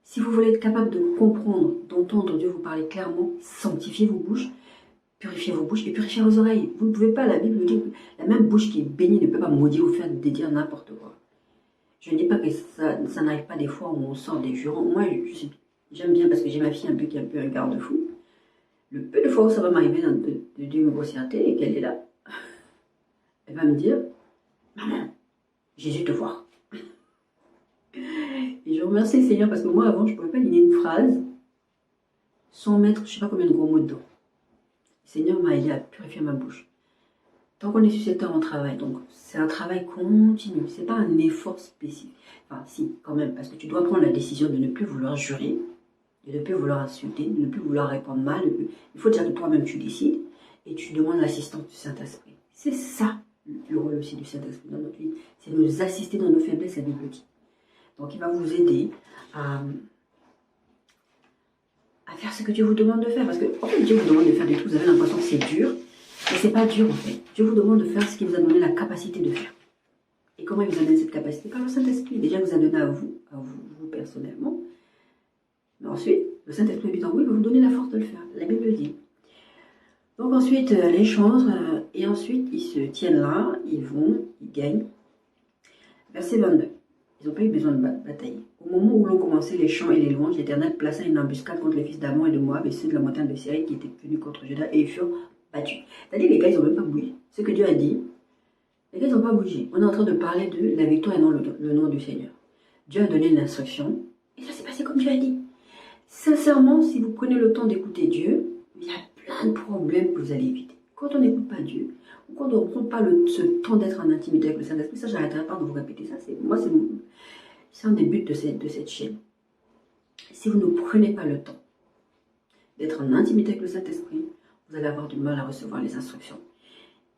Si vous voulez être capable de comprendre, d'entendre Dieu vous parler clairement, sanctifiez vos bouches, purifiez vos bouches et purifiez vos oreilles. Vous ne pouvez pas, la Bible dit que la même bouche qui est bénie ne peut pas maudire ou faire dire n'importe quoi. Je ne dis pas que ça n'arrive pas des fois où on sort des jurons. Moi, j'aime bien parce que j'ai ma fille qui est un peu un garde-fou. Le peu de fois où ça va m'arriver de Dieu me grossièreté et qu'elle est là, elle va me dire « Maman, Jésus te voit. » Et je remercie le Seigneur parce que moi, avant, je ne pouvais pas ligner une phrase sans mettre, je ne sais pas combien de gros mots dedans. Le Seigneur m'a aidé à purifier ma bouche. Tant qu'on est sur cette terre, on travaille. Donc, c'est un travail continu. Ce n'est pas un effort spécifique. Enfin, si, quand même, parce que tu dois prendre la décision de ne plus vouloir jurer, de ne plus vouloir insulter, de ne plus vouloir répondre mal. Il faut dire que toi-même, tu décides et tu demandes l'assistance du Saint-Esprit. C'est ça, le rôle aussi du Saint-Esprit dans notre vie. C'est nous assister dans nos faiblesses, la Bible dit. Donc, il va vous aider à faire ce que Dieu vous demande de faire. Parce que, en fait, Dieu vous demande de faire des trucs, vous avez l'impression que c'est dur. Mais ce n'est pas dur en fait. Dieu vous demande de faire ce qu'il vous a donné la capacité de faire. Et comment il vous a donné cette capacité? Par le Saint-Esprit. Déjà, il vous a donné à vous personnellement. Mais ensuite, le Saint-Esprit habite en vous, il va vous donner la force de le faire. La Bible le dit. Donc ensuite, les chants, et ensuite, ils se tiennent là, ils gagnent. Verset 22. Ils n'ont pas eu besoin de batailler. Au moment où l'on commençait les chants et les louanges, l'Éternel plaça une embuscade contre les fils d'Ammon et de Moab et ceux de la montagne de Séir qui étaient venus contre Juda et ils furent battus. C'est-à-dire les gars, ils n'ont même pas bougé. Ce que Dieu a dit, les gars, ils n'ont pas bougé. On est en train de parler de la victoire et non le nom du Seigneur. Dieu a donné une instruction et ça s'est passé comme Dieu a dit. Sincèrement, si vous prenez le temps d'écouter Dieu, il y a plein de problèmes que vous allez éviter. Quand on n'écoute pas Dieu, ou quand on ne prend pas ce temps d'être en intimité avec le Saint-Esprit, ça, j'arrêterai pas de vous répéter ça. C'est un des buts de cette chaîne. Si vous ne prenez pas le temps d'être en intimité avec le Saint-Esprit, vous allez avoir du mal à recevoir les instructions.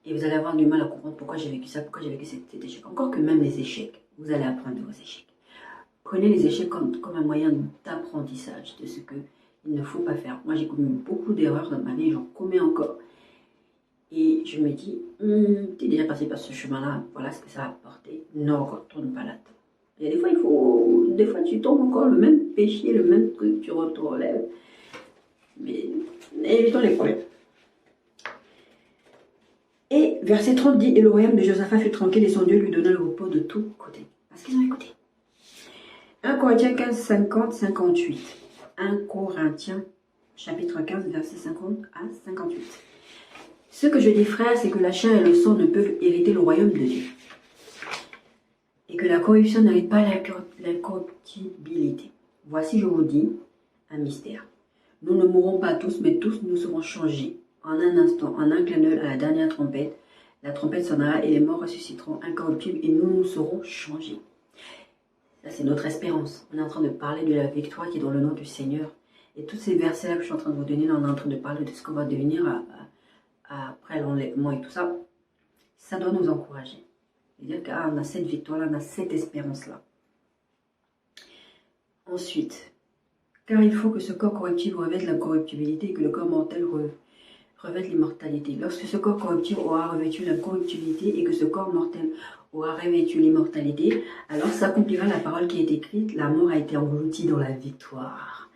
Et vous allez avoir du mal à comprendre pourquoi j'ai vécu ça, pourquoi j'ai vécu cet échec. Encore que même les échecs, vous allez apprendre de vos échecs. Prenez les échecs comme un moyen d'apprentissage de ce qu'il ne faut pas faire. Moi, j'ai commis beaucoup d'erreurs dans ma vie, j'en commets encore. Et je me dis, tu es déjà passé par ce chemin-là, voilà ce que ça a apporté. Ne retourne pas là-dedans. Et des fois, tu tombes encore le même péché, le même truc, tu relèves. Mais évitons les problèmes. Et verset 30 dit, et le royaume de Josaphat fut tranquille et son Dieu lui donna le repos de tous côtés. Parce qu'ils ont écouté. 1 Corinthiens 15, 50, 58. 1 Corinthiens, chapitre 15, verset 50 à 58. Ce que je dis, frère, c'est que la chair et le sang ne peuvent hériter le royaume de Dieu. Et que la corruption n'hérite pas l'incorruptibilité. Voici, je vous dis, un mystère. Nous ne mourrons pas tous, mais tous nous serons changés. En un instant, en un clin d'œil à la dernière trompette, la trompette sonnera et les morts ressusciteront incorruptibles et nous serons changés. Ça, c'est notre espérance. On est en train de parler de la victoire qui est dans le nom du Seigneur. Et tous ces versets-là que je suis en train de vous donner, là, on est en train de parler de ce qu'on va devenir après l'enlèvement et tout ça. Ça doit nous encourager. C'est-à-dire qu'on a cette victoire-là, on a cette espérance-là. Ensuite, car il faut que ce corps corruptible revête l'incorruptibilité et que le corps mortel revête l'immortalité. Lorsque ce corps corruptible aura revêtu l'incorruptibilité et que ce corps mortel aura revêtu l'immortalité, alors s'accomplira la parole qui est écrite, la mort a été engloutie dans la victoire.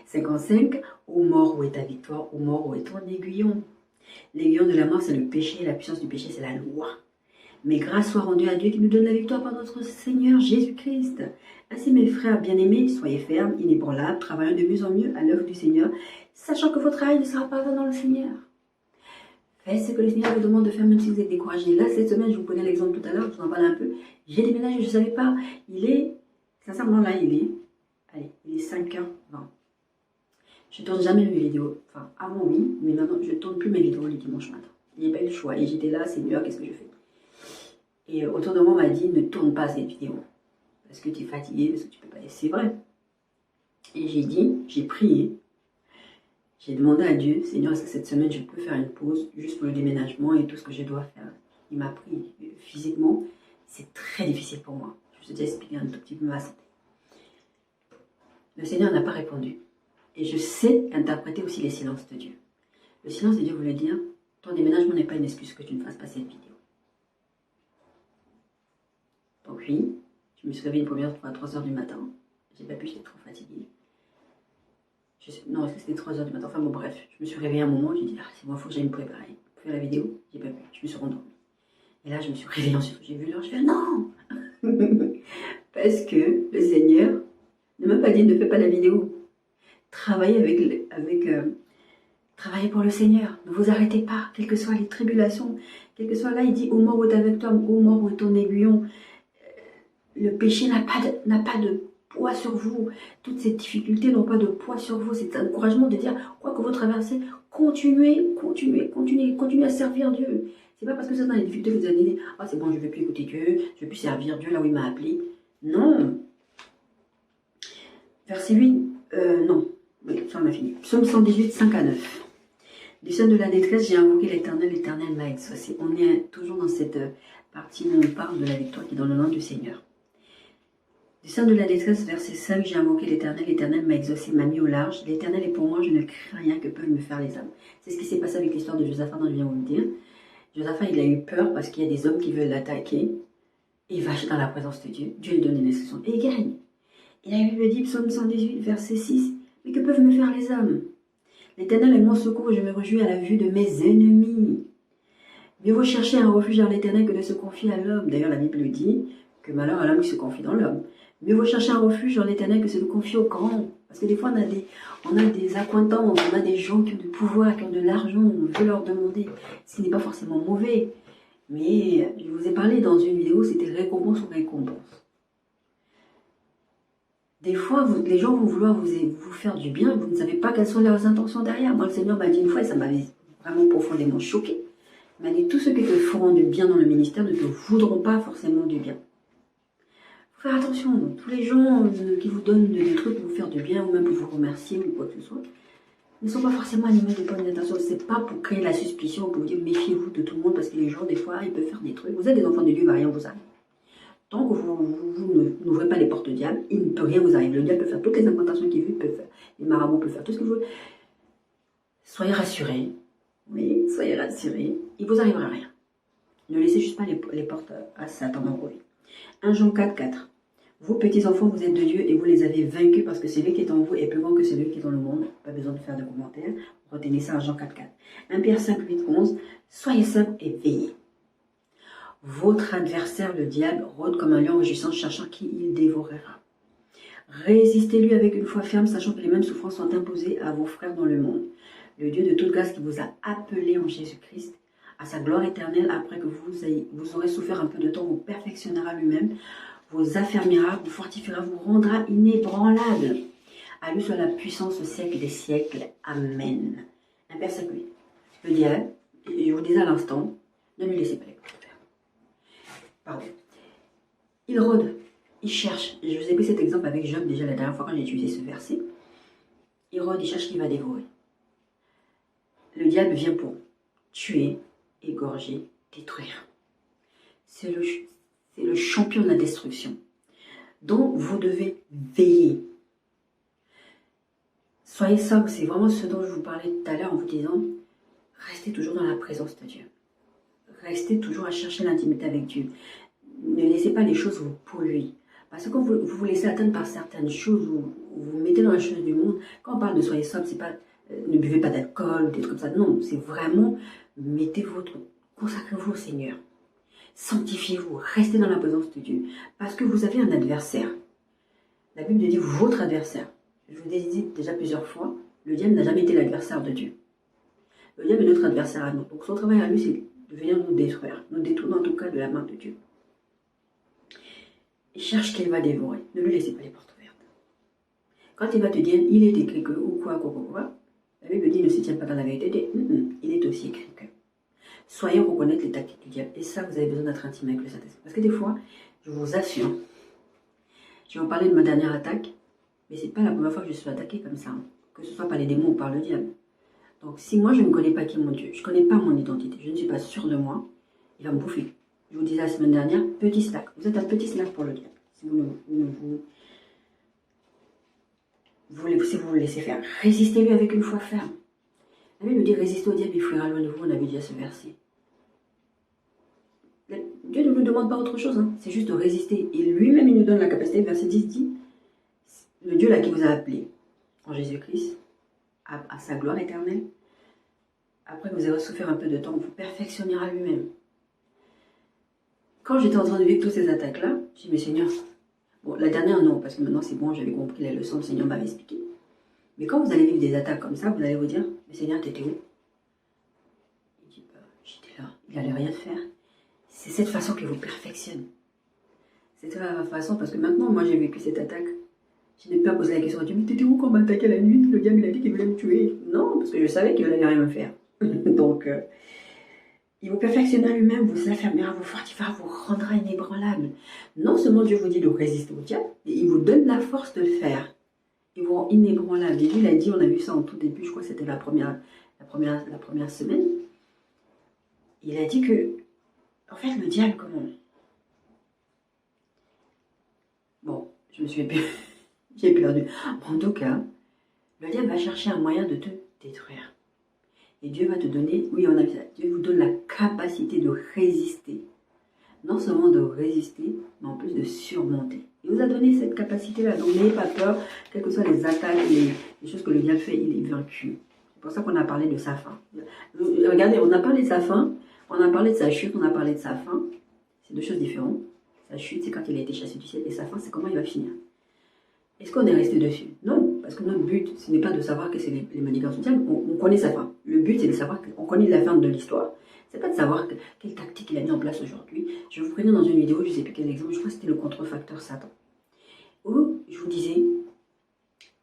55, ô mort, où est ta victoire? Ô mort, où est ton aiguillon? L'aiguillon de la mort, c'est le péché, et la puissance du péché, c'est la loi. Mais grâce soit rendue à Dieu qui nous donne la victoire par notre Seigneur Jésus-Christ. Ainsi, mes frères bien-aimés, soyez fermes, inébranlables, travaillant de mieux en mieux à l'œuvre du Seigneur, sachant que votre travail ne sera pas vain dans le Seigneur. Faites ce que le Seigneur vous demande de faire, même si vous êtes découragé. Là, cette semaine, je vous prenais l'exemple tout à l'heure, je vous en parlais un peu. J'ai déménagé, je ne savais pas. Il est, sincèrement, là, il est 5h20. Je ne tourne jamais mes vidéos. Enfin, avant, oui, mais maintenant, je ne tourne plus mes vidéos le dimanche matin. Il n'y a pas eu le choix. Et j'étais là, Seigneur, qu'est-ce que je fais? Et autour de moi, on m'a dit, ne tourne pas cette vidéo. Parce que tu es fatigué, parce que tu ne peux pas. Et c'est vrai. Et j'ai dit, j'ai prié. J'ai demandé à Dieu, Seigneur, est-ce que cette semaine, je peux faire une pause juste pour le déménagement et tout ce que je dois faire. Il m'a pris physiquement. C'est très difficile pour moi. Je vous ai déjà expliqué un tout petit peu ma santé. Le Seigneur n'a pas répondu. Et je sais interpréter aussi les silences de Dieu. Le silence de Dieu voulait dire, ton déménagement n'est pas une excuse que tu ne fasses pas cette vidéo. Donc oui, je me suis réveillée une première fois à 3h du matin. J'ai pas pu, j'étais trop fatiguée. Non, est-ce que c'était 3h du matin? Enfin bon, bref, je me suis réveillée un moment, j'ai dit, ah, c'est bon, il faut que j'aille me préparer pour faire la vidéo. J'ai pas pu, je me suis rendormie. Et là, je me suis réveillée ensuite, j'ai vu l'heure, je fais non. Parce que le Seigneur ne m'a pas dit, ne fais pas la vidéo. Travaillez travaillez pour le Seigneur. Ne vous arrêtez pas, quelles que soient les tribulations, quel que soit là, il dit, ô mort où est avec toi, ô mort où est ton aiguillon. Le péché n'a pas de poids sur vous. Toutes ces difficultés n'ont pas de poids sur vous. C'est un encouragement de dire, quoi que vous traversez, continuez à servir Dieu. C'est pas parce que vous êtes dans les difficultés que vous allez dire, ah c'est bon, je ne vais plus écouter Dieu, je ne vais plus servir Dieu là où il m'a appelé. Non. Verset 8, non. Oui, ça on a fini. Psaume 118, 5 à 9. Du sein de la détresse, j'ai invoqué l'Éternel, l'Éternel m'a exaucé. On est toujours dans cette partie où on parle de la victoire qui est dans le nom du Seigneur. Du sein de la détresse, verset 5, j'ai invoqué l'Éternel, l'Éternel m'a exaucé, m'a mis au large. L'Éternel est pour moi, je ne crains rien que peuvent me faire les hommes. C'est ce qui s'est passé avec l'histoire de Josaphat, dont je viens de vous le dire. Josaphat, il a eu peur parce qu'il y a des hommes qui veulent l'attaquer. Il va dans la présence de Dieu. Dieu lui donne une instruction et il gagne. Et la Bible dit, psaume 118, verset 6, mais que peuvent me faire les hommes? L'Éternel est mon secours et je me réjouis à la vue de mes ennemis. Mieux vaut chercher un refuge en l'Éternel que de se confier à l'homme. D'ailleurs, la Bible dit que malheur à l'homme qui se confie dans l'homme. Mieux vaut chercher un refuge en l'Éternel que de se confier au grand. Parce que des fois, on a des accointances, on a des gens qui ont du pouvoir, qui ont de l'argent, on veut leur demander, ce qui n'est pas forcément mauvais. Mais je vous ai parlé dans une vidéo, c'était récompense ou récompense. Des fois, les gens vont vouloir vous faire du bien, vous ne savez pas quelles sont leurs intentions derrière. Moi, le Seigneur m'a dit une fois, et ça m'avait vraiment profondément choqué. Il m'a dit, tous ceux qui te feront du bien dans le ministère ne te voudront pas forcément du bien. faire attention. Tous les gens qui vous donnent des trucs pour vous faire du bien ou même pour vous remercier ou quoi que ce soit, ne sont pas forcément animés de bonnes intentions. C'est pas pour créer la suspicion, pour vous dire méfiez-vous de tout le monde parce que les gens, des fois, ils peuvent faire des trucs. Vous êtes des enfants de Dieu, il ne va rien vous arriver. Tant que vous n'ouvrez pas les portes du diable, il ne peut rien vous arriver. Le diable peut faire toutes les incantations qu'il veut, il peut faire. Les marabouts peuvent faire tout ce qu'il veut. Soyez rassurés. Oui, soyez rassurés. Il ne vous arrivera rien. Ne laissez juste pas les portes à Satan d'enrouler. 1 Jean 4, 4. Vous, petits enfants, vous êtes de Dieu et vous les avez vaincus parce que celui qui est en vous est plus grand que celui qui est dans le monde. Pas besoin de faire de commentaires. Retenez ça à Jean 4, 4. 1 Pierre 5, 8, 11. Soyez simples et veillez. Votre adversaire, le diable, rôde comme un lion rugissant, cherchant qui il dévorera. Résistez-lui avec une foi ferme, sachant que les mêmes souffrances sont imposées à vos frères dans le monde. Le Dieu de toute grâce qui vous a appelé en Jésus-Christ à sa gloire éternelle, après que vous aurez souffert un peu de temps, vous perfectionnera lui-même, vous affermira, vous fortifiera, vous rendra inébranlable. À lui soit la puissance au siècle des siècles. Amen. Un verset 8. Le diable, je vous disais à l'instant, ne lui laissez pas les portes ouvertes. Pardon. Il rôde, il cherche. Je vous ai pris cet exemple avec Job déjà la dernière fois quand j'ai utilisé ce verset. Il rôde, il cherche qui va dévorer. Le diable vient pour tuer, égorger, détruire. C'est le champion de la destruction. Donc vous devez veiller. Soyez sobres, c'est vraiment ce dont je vous parlais tout à l'heure en vous disant, restez toujours dans la présence de Dieu. Restez toujours à chercher l'intimité avec Dieu. Ne laissez pas les choses vous polluer. Parce que quand vous vous laissez atteindre par certaines choses, vous vous mettez dans la chose du monde. Quand on parle de soyez sobre, c'est pas ne buvez pas d'alcool, des trucs comme ça. Non, c'est vraiment consacrez-vous au Seigneur. Sanctifiez-vous, restez dans la présence de Dieu. Parce que vous avez un adversaire. La Bible dit votre adversaire. Je vous l'ai dit déjà plusieurs fois, le diable n'a jamais été l'adversaire de Dieu. Le diable est notre adversaire à nous. Donc son travail à lui, c'est de venir nous détruire, nous détourner en tout cas de la main de Dieu. Il cherche qu'il va dévorer. Ne lui laissez pas les portes ouvertes. Quand il va te dire, il est écrit que, ou quoi, la Bible dit, ne se tient pas dans la vérité, il est aussi écrit que. Soyez reconnaître les tactiques du diable. Et ça, vous avez besoin d'être intime avec le Saint-Esprit. Parce que des fois, je vous assure, je vais vous parler de ma dernière attaque, mais ce n'est pas la première fois que je suis attaquée comme ça, hein, que ce soit par les démons ou par le diable. Donc si moi, je ne connais pas qui est mon Dieu, je ne connais pas mon identité, je ne suis pas sûre de moi, il va me bouffer. Je vous disais la semaine dernière, petit snack. Vous êtes un petit snack pour le diable. Si vous le laissez faire, résistez-lui avec une foi ferme. La Bible dit, résistez au diable, il fuira loin de vous. On avait dit à ce verset. Dieu ne nous demande pas autre chose, hein. C'est juste de résister. Et lui-même, il nous donne la capacité. Verset 10 dit, le Dieu là qui vous a appelé en Jésus-Christ, à sa gloire éternelle, après que vous avez souffert un peu de temps, vous perfectionnera lui-même. Quand j'étais en train de vivre toutes ces attaques-là, j'ai dit, mais Seigneur, bon, la dernière, non, parce que maintenant c'est bon, j'avais compris la leçon, le Seigneur m'avait expliqué. Mais quand vous allez vivre des attaques comme ça, vous allez vous dire, mais Seigneur, t'étais où? Il dit, j'étais là, il n'allait rien faire. C'est cette façon qu'il vous perfectionne. C'est cette façon, parce que maintenant, moi j'ai vécu cette attaque. Je n'ai pas posé la question à Dieu, mais t'étais où quand on m'a attaqué la nuit? Le diable il a dit qu'il voulait me tuer. Non, parce que je savais qu'il n'allait rien me faire. Donc, il vous perfectionnera lui-même, vous affermira, vous fortifiera, vous rendra inébranlable. Non seulement Dieu vous dit de résister au diable, mais il vous donne la force de le faire. Il vous rend inébranlable. Jésus l'a dit, on a vu ça en tout début, je crois que c'était la première semaine. Il a dit que, en fait, le diable, comment? Bon, je me suis perdu. J'ai perdu. En tout cas, le diable va chercher un moyen de te détruire. Et Dieu va te donner, oui, on a vu ça, Dieu vous donne la capacité de résister. Non seulement de résister, mais en plus de surmonter. Il vous a donné cette capacité-là. Donc n'ayez pas peur, quelles que soient les attaques, les choses que le diable fait, il est vaincu. C'est pour ça qu'on a parlé de sa fin. Regardez, on a parlé de sa fin, on a parlé de sa chute, on a parlé de sa fin. C'est deux choses différentes. Sa chute, c'est quand il a été chassé du ciel, et sa fin, c'est comment il va finir. Est-ce qu'on est resté dessus? Non, parce que notre but, ce n'est pas de savoir que c'est les manigances du diable, on connaît sa fin. Le but, c'est de savoir qu'on connaît la fin de l'histoire. C'est pas de savoir quelle tactique il a mis en place aujourd'hui. Je vais vous prenais dans une vidéo, je ne sais plus quel exemple, je crois que c'était le contrefacteur Satan. Où je vous disais,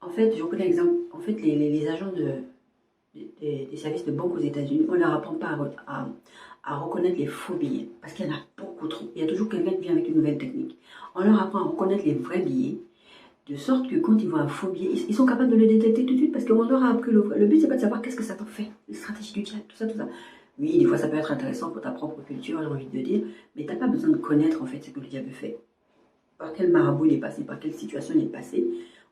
en fait, je vous prenais l'exemple, en fait, les agents des services de banque aux États-Unis, on ne leur apprend pas à reconnaître les faux billets, parce qu'il y en a beaucoup trop. Il y a toujours quelqu'un qui vient avec une nouvelle technique. On leur apprend à reconnaître les vrais billets, de sorte que quand ils voient un faux billet, ils sont capables de le détecter tout de suite, parce qu'on leur a appris le but, c'est pas de savoir qu'est-ce que ça t'en fait, les stratégies du diable, tout ça, tout ça. Oui, des fois ça peut être intéressant pour ta propre culture, j'ai envie de dire, mais tu n'as pas besoin de connaître en fait ce que le diable fait. Par quel marabout il est passé, par quelle situation il est passé,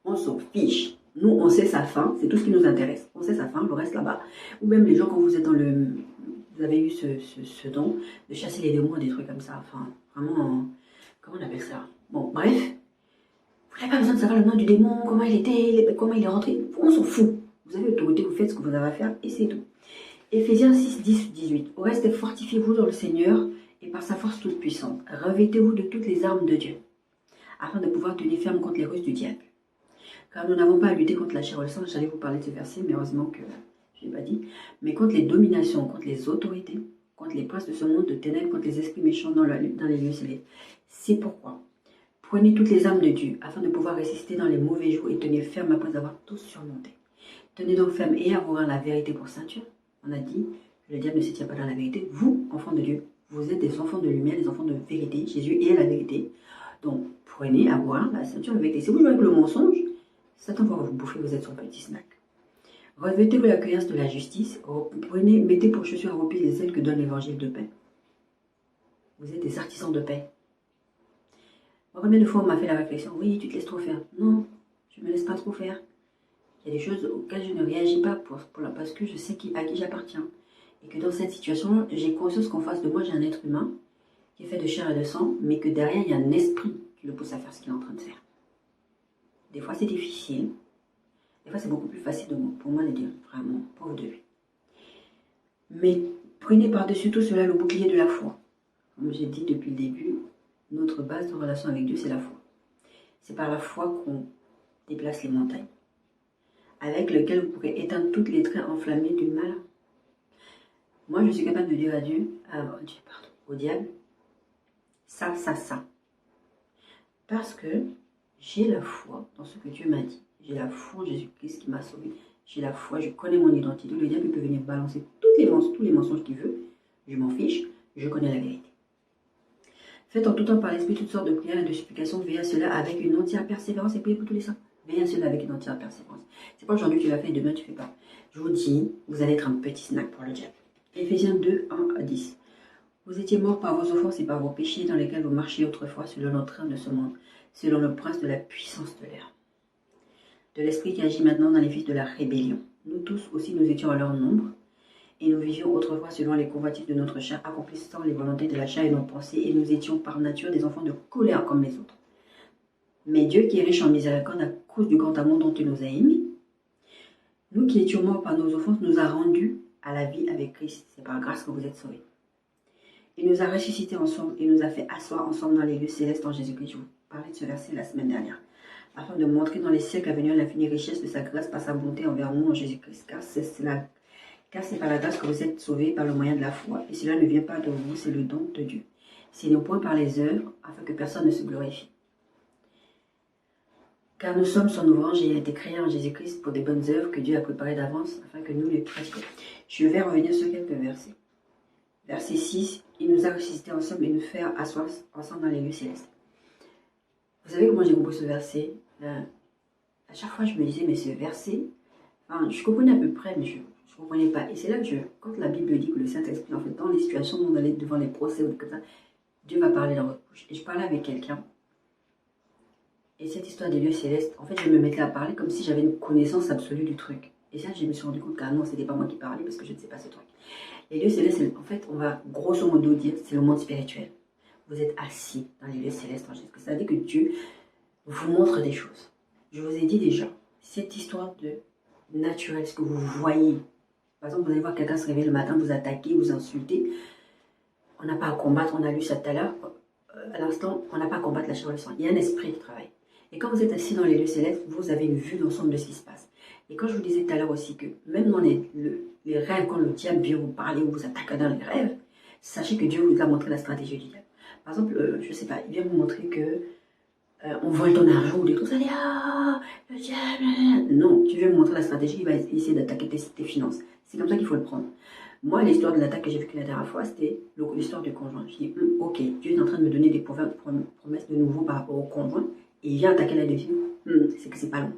on s'en fiche. Nous, on sait sa fin, c'est tout ce qui nous intéresse. On sait sa fin, le reste là-bas. Ou même les gens, quand vous êtes dans le... Vous avez eu ce don de chasser les démons, des trucs comme ça. Enfin, vraiment, comment on appelle ça? Bon, bref. Vous n'avez pas besoin de savoir le nom du démon, comment il était, comment il est rentré. On s'en fout. Vous avez l'autorité, vous faites ce que vous avez à faire et c'est tout. Éphésiens 6, 10, 18. Au reste, fortifiez-vous dans le Seigneur et par sa force toute puissante. Revêtez-vous de toutes les armes de Dieu, afin de pouvoir tenir ferme contre les ruses du diable. Car nous n'avons pas à lutter contre la chair et le sang. J'allais vous parler de ce verset, mais heureusement que je n'ai pas dit. Mais contre les dominations, contre les autorités, contre les princes de ce monde de ténèbres, contre les esprits méchants dans les lieux célestes. C'est pourquoi prenez toutes les armes de Dieu, afin de pouvoir résister dans les mauvais jours et tenir ferme après avoir tous surmonté. Tenez donc ferme et avoir la vérité pour ceinture. On a dit que le diable ne se tient pas dans la vérité. Vous, enfants de Dieu, vous êtes des enfants de lumière, des enfants de vérité. Jésus est la vérité. Donc, prenez à voir la ceinture de vérité. Si vous jouez avec le mensonge, Satan va vous bouffer, vous êtes son petit snack. Revêtez-vous la cuirasse de la justice. Mettez pour chaussures à vos pieds les ailes que donne l'évangile de paix. Vous êtes des artisans de paix. Combien de fois on m'a fait la réflexion, oui, tu te laisses trop faire. Non, je ne me laisse pas trop faire. Il y a des choses auxquelles je ne réagis pas parce que je sais à qui j'appartiens. Et que dans cette situation, j'ai conscience qu'en face de moi, j'ai un être humain qui est fait de chair et de sang, mais que derrière, il y a un esprit qui le pousse à faire ce qu'il est en train de faire. Des fois, c'est difficile. Des fois, c'est beaucoup plus facile pour moi de dire, vraiment, pauvre de lui. Mais prenez par-dessus tout cela le bouclier de la foi. Comme j'ai dit depuis le début, notre base de relation avec Dieu, c'est la foi. C'est par la foi qu'on déplace les montagnes, avec lequel vous pourrez éteindre toutes les traits enflammés du mal. Moi, je suis capable de dire à Dieu, au diable, ça. Parce que j'ai la foi dans ce que Dieu m'a dit. J'ai la foi en Jésus-Christ qui m'a sauvé. J'ai la foi, je connais mon identité. Le diable peut venir balancer tous les mensonges qu'il veut. Je m'en fiche, je connais la vérité. Faites en tout temps par l'Esprit toutes sortes de prières et de supplications. Veillez à cela avec une entière persévérance et priez pour tous les saints. Veillez à cela avec une entière persévérance. C'est pas aujourd'hui tu l'as fait et demain tu ne fais pas. Je vous dis, vous allez être un petit snack pour le diable. Éphésiens 2, 1 à 10. Vous étiez morts par vos offenses et par vos péchés dans lesquels vous marchiez autrefois selon le train de ce monde, selon le prince de la puissance de l'air, de l'esprit qui agit maintenant dans les fils de la rébellion. Nous tous aussi nous étions à leur nombre, et nous vivions autrefois selon les convoitises de notre chair, accomplissant les volontés de la chair et nos pensées, et nous étions par nature des enfants de colère comme les autres. Mais Dieu qui est riche en miséricorde à cause du grand amour dont il nous a aimés, nous qui étions morts par nos offenses, nous a rendus à la vie avec Christ. C'est par grâce que vous êtes sauvés. Il nous a ressuscités ensemble et nous a fait asseoir ensemble dans les lieux célestes en Jésus-Christ. Je vous parlais de ce verset la semaine dernière. Afin de montrer dans les siècles à venir l'infinie richesse de sa grâce par sa bonté envers nous en Jésus-Christ. Car c'est par la grâce que vous êtes sauvés par le moyen de la foi. Et cela ne vient pas de vous, c'est le don de Dieu. Ce n'est point par les œuvres, afin que personne ne se glorifie. Car nous sommes son ouvrage et il a été créé en Jésus-Christ pour des bonnes œuvres que Dieu a préparées d'avance afin que nous les pratiquions. Je vais revenir sur quelques versets. Verset 6, il nous a ressuscités ensemble et nous fait asseoir ensemble dans les lieux célestes. Vous savez comment j'ai compris ce verset? À chaque fois, je me disais, mais ce verset, je comprenais à peu près, mais je ne comprenais pas. Et c'est là que quand la Bible dit que le Saint-Esprit, en fait, dans les situations où on allait devant les procès ou comme ça, Dieu va parler dans votre bouche. Et je parlais avec quelqu'un. Et cette histoire des lieux célestes, en fait, je me mettais à parler comme si j'avais une connaissance absolue du truc. Et ça, je me suis rendu compte qu'à non, ce n'était pas moi qui parlais parce que je ne sais pas ce truc. Les lieux célestes, en fait, on va grosso modo dire, c'est le monde spirituel. Vous êtes assis dans les lieux célestes en Jésus-Christ. Ça veut dire que Dieu vous montre des choses. Je vous ai dit déjà, cette histoire de naturel, ce que vous voyez. Par exemple, vous allez voir quelqu'un se réveiller le matin, vous attaquer, vous insulter. On n'a pas à combattre, on a lu ça tout à l'heure. À l'instant, on n'a pas à combattre la chair et le sang. Il y a un esprit qui travaille. Et quand vous êtes assis dans les lieux célestes, vous avez une vue d'ensemble de ce qui se passe. Et quand je vous disais tout à l'heure aussi que même dans les rêves, quand le diable vient vous parler ou vous attaque dans les rêves, sachez que Dieu vous a montré la stratégie du diable. Par exemple, je ne sais pas, il vient vous montrer que on vole ton argent ou des trucs, ça dit ah, le diable. Non, tu veux me montrer la stratégie, il va essayer d'attaquer tes finances. C'est comme ça qu'il faut le prendre. Moi, l'histoire de l'attaque que j'ai vécue la dernière fois, c'était l'histoire du conjoint. Je dis, ok, Dieu est en train de me donner des promesses de nouveau par rapport au conjoint, et il vient attaquer là-dessus. C'est que c'est pas long.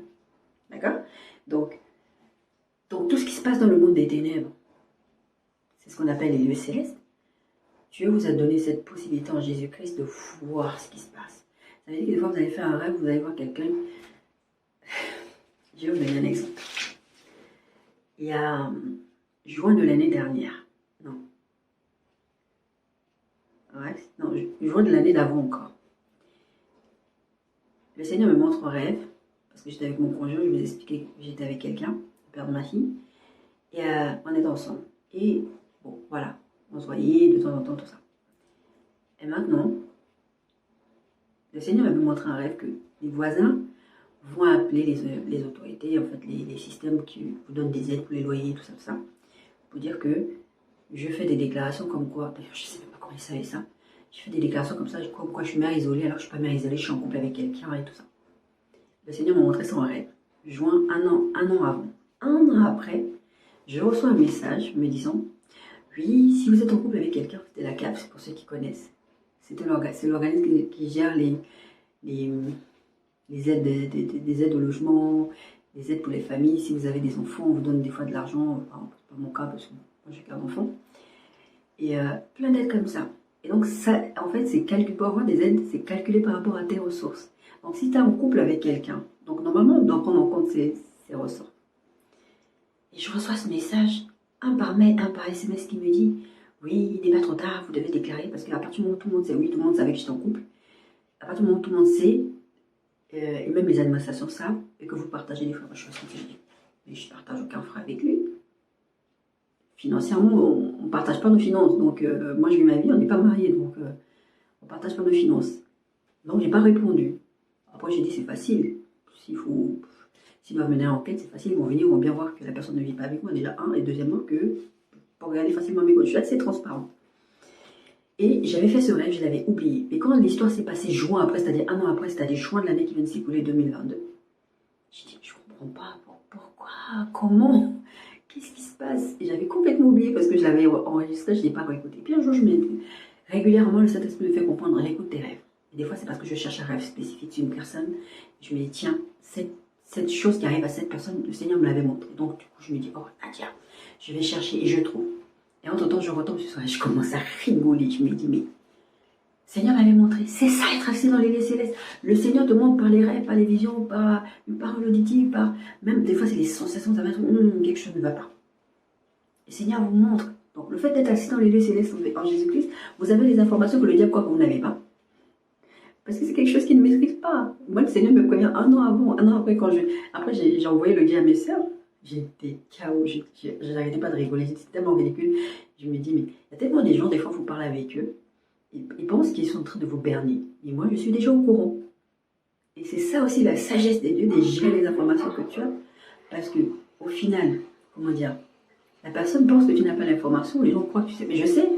D'accord? Donc, tout ce qui se passe dans le monde des ténèbres, c'est ce qu'on appelle les lieux célestes. Dieu vous a donné cette possibilité en Jésus-Christ de voir ce qui se passe. Ça veut dire que des fois, vous allez faire un rêve, vous allez voir quelqu'un. Je vais vous donner un exemple. Il y a juin de l'année dernière. Non. Ouais, non, juin de l'année d'avant encore. Le Seigneur me montre un rêve, parce que j'étais avec mon conjoint, je vous ai expliqué que j'étais avec quelqu'un, le père de ma fille, et on était ensemble. Et bon, voilà, on se voyait de temps en temps, tout ça. Et maintenant, le Seigneur m'a montré un rêve que les voisins vont appeler les autorités, en fait, les systèmes qui vous donnent des aides pour les loyers, tout ça, pour dire que je fais des déclarations comme quoi, d'ailleurs je ne sais même pas comment ils savaient ça, je fais des déclarations comme ça, comme quoi je suis mère isolée, alors que je ne suis pas mère isolée, je suis en couple avec quelqu'un et tout ça. Le Seigneur m'a montré ça en rêve, juin, un an avant. Un an après, je reçois un message me disant, oui, si vous êtes en couple avec quelqu'un, c'était la CAF, c'est pour ceux qui connaissent. C'est l'organisme qui gère les aides, des aides au logement, des aides pour les familles. Si vous avez des enfants, on vous donne des fois de l'argent, c'est pas mon cas parce que moi j'ai qu'un enfant. Et plein d'aides comme ça. Et donc ça, en fait, c'est calculé pour avoir des aides, c'est calculé par rapport à tes ressources. Donc si tu es en couple avec quelqu'un, donc normalement on doit prendre en compte ces ressources. Et je reçois ce message, un par mail, un par SMS qui me dit, oui, il n'est pas trop tard, vous devez déclarer, parce qu'à partir du moment où tout le monde sait, oui, tout le monde savait que j'étais en couple, à partir du moment où tout le monde sait, et même les administrations savent, et que vous partagez des frais, moi je suis associée, mais je ne partage aucun frais avec lui. Financièrement, on ne partage pas nos finances, donc moi je vis ma vie, on n'est pas mariés, donc on ne partage pas nos finances. Donc j'ai pas répondu. Après j'ai dit c'est facile, s'ils doivent mener une enquête, c'est facile, ils vont venir, ils vont bien voir que la personne ne vit pas avec moi, déjà un, et deuxièmement que pour regarder facilement mes comptes, je suis assez transparente. Et j'avais fait ce rêve, je l'avais oublié. Et quand l'histoire s'est passée juin après, c'est-à-dire un an après, c'est-à-dire juin de l'année qui vient de s'écouler, 2022, j'ai dit, je comprends pas, pourquoi, comment, qu'est-ce qui se passe? Et j'avais complètement oublié parce que je l'avais enregistré, je ne l'ai pas réécouté. Puis un jour, je me dis, régulièrement, le Saint-Esprit me fait comprendre, réécoute tes rêves. Et des fois, c'est parce que je cherche un rêve spécifique sur une personne. Je me dis, tiens, cette chose qui arrive à cette personne, le Seigneur me l'avait montré. Donc, du coup, je me dis, oh, tiens, je vais chercher et je trouve. Et entre-temps, je retombe sur ça et je commence à rigoler. Je me dis, mais Seigneur m'avait montré, c'est ça être assis dans les lieux célestes. Le Seigneur te montre par les rêves, par les visions, par une parole auditive, par même des fois c'est les sensations, ça va être quelque chose ne va pas. Le Seigneur vous montre. Donc le fait d'être assis dans les lieux célestes en Jésus-Christ, vous avez les informations que le diable croit que vous n'avez pas. Parce que c'est quelque chose qu'il ne maîtrise pas. Moi, le Seigneur me prévient un an avant, un an après, après j'ai envoyé le dia à mes sœurs. J'étais KO, je n'arrêtais pas de rigoler, c'était tellement ridicule. Je me dis, mais il y a tellement des gens, des fois, vous parlez avec eux, ils pensent qu'ils sont en train de vous berner. Et moi, je suis déjà au courant. Et c'est ça aussi la sagesse des dieux, de gérer les informations que tu as. Parce que, au final, comment dire, la personne pense que tu n'as pas l'information, les gens croient que tu sais. Mais je sais.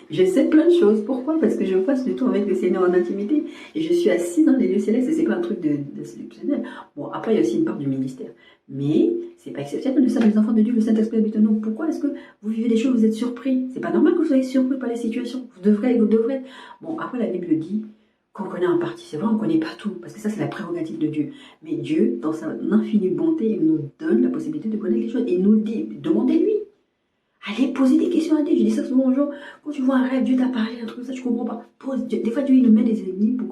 Je sais plein de choses. Pourquoi? Parce que je passe du temps avec le Seigneur en intimité. Et je suis assise dans les lieux célestes. Et c'est pas un truc de sélectionnel. Bon, après, il y a aussi une part du ministère. Mais c'est pas exceptionnel. Nous sommes les enfants de Dieu, le Saint-Esprit habite en nous. Pourquoi est-ce que vous vivez des choses, vous êtes surpris? C'est pas normal que vous soyez surpris par les situations. Vous devrez. Bon, après, la Bible dit qu'on connaît en partie. C'est vrai, on ne connaît pas tout. Parce que ça, c'est la prérogative de Dieu. Mais Dieu, dans sa infinie bonté, il nous donne la possibilité de connaître les choses. Et il nous dit, demandez-lui. Allez poser des questions à Dieu. Je dis ça souvent aux gens. Quand tu vois un rêve, Dieu t'a parlé, un truc comme ça, tu comprends pas. Des fois, Dieu, il nous met des ennemis pour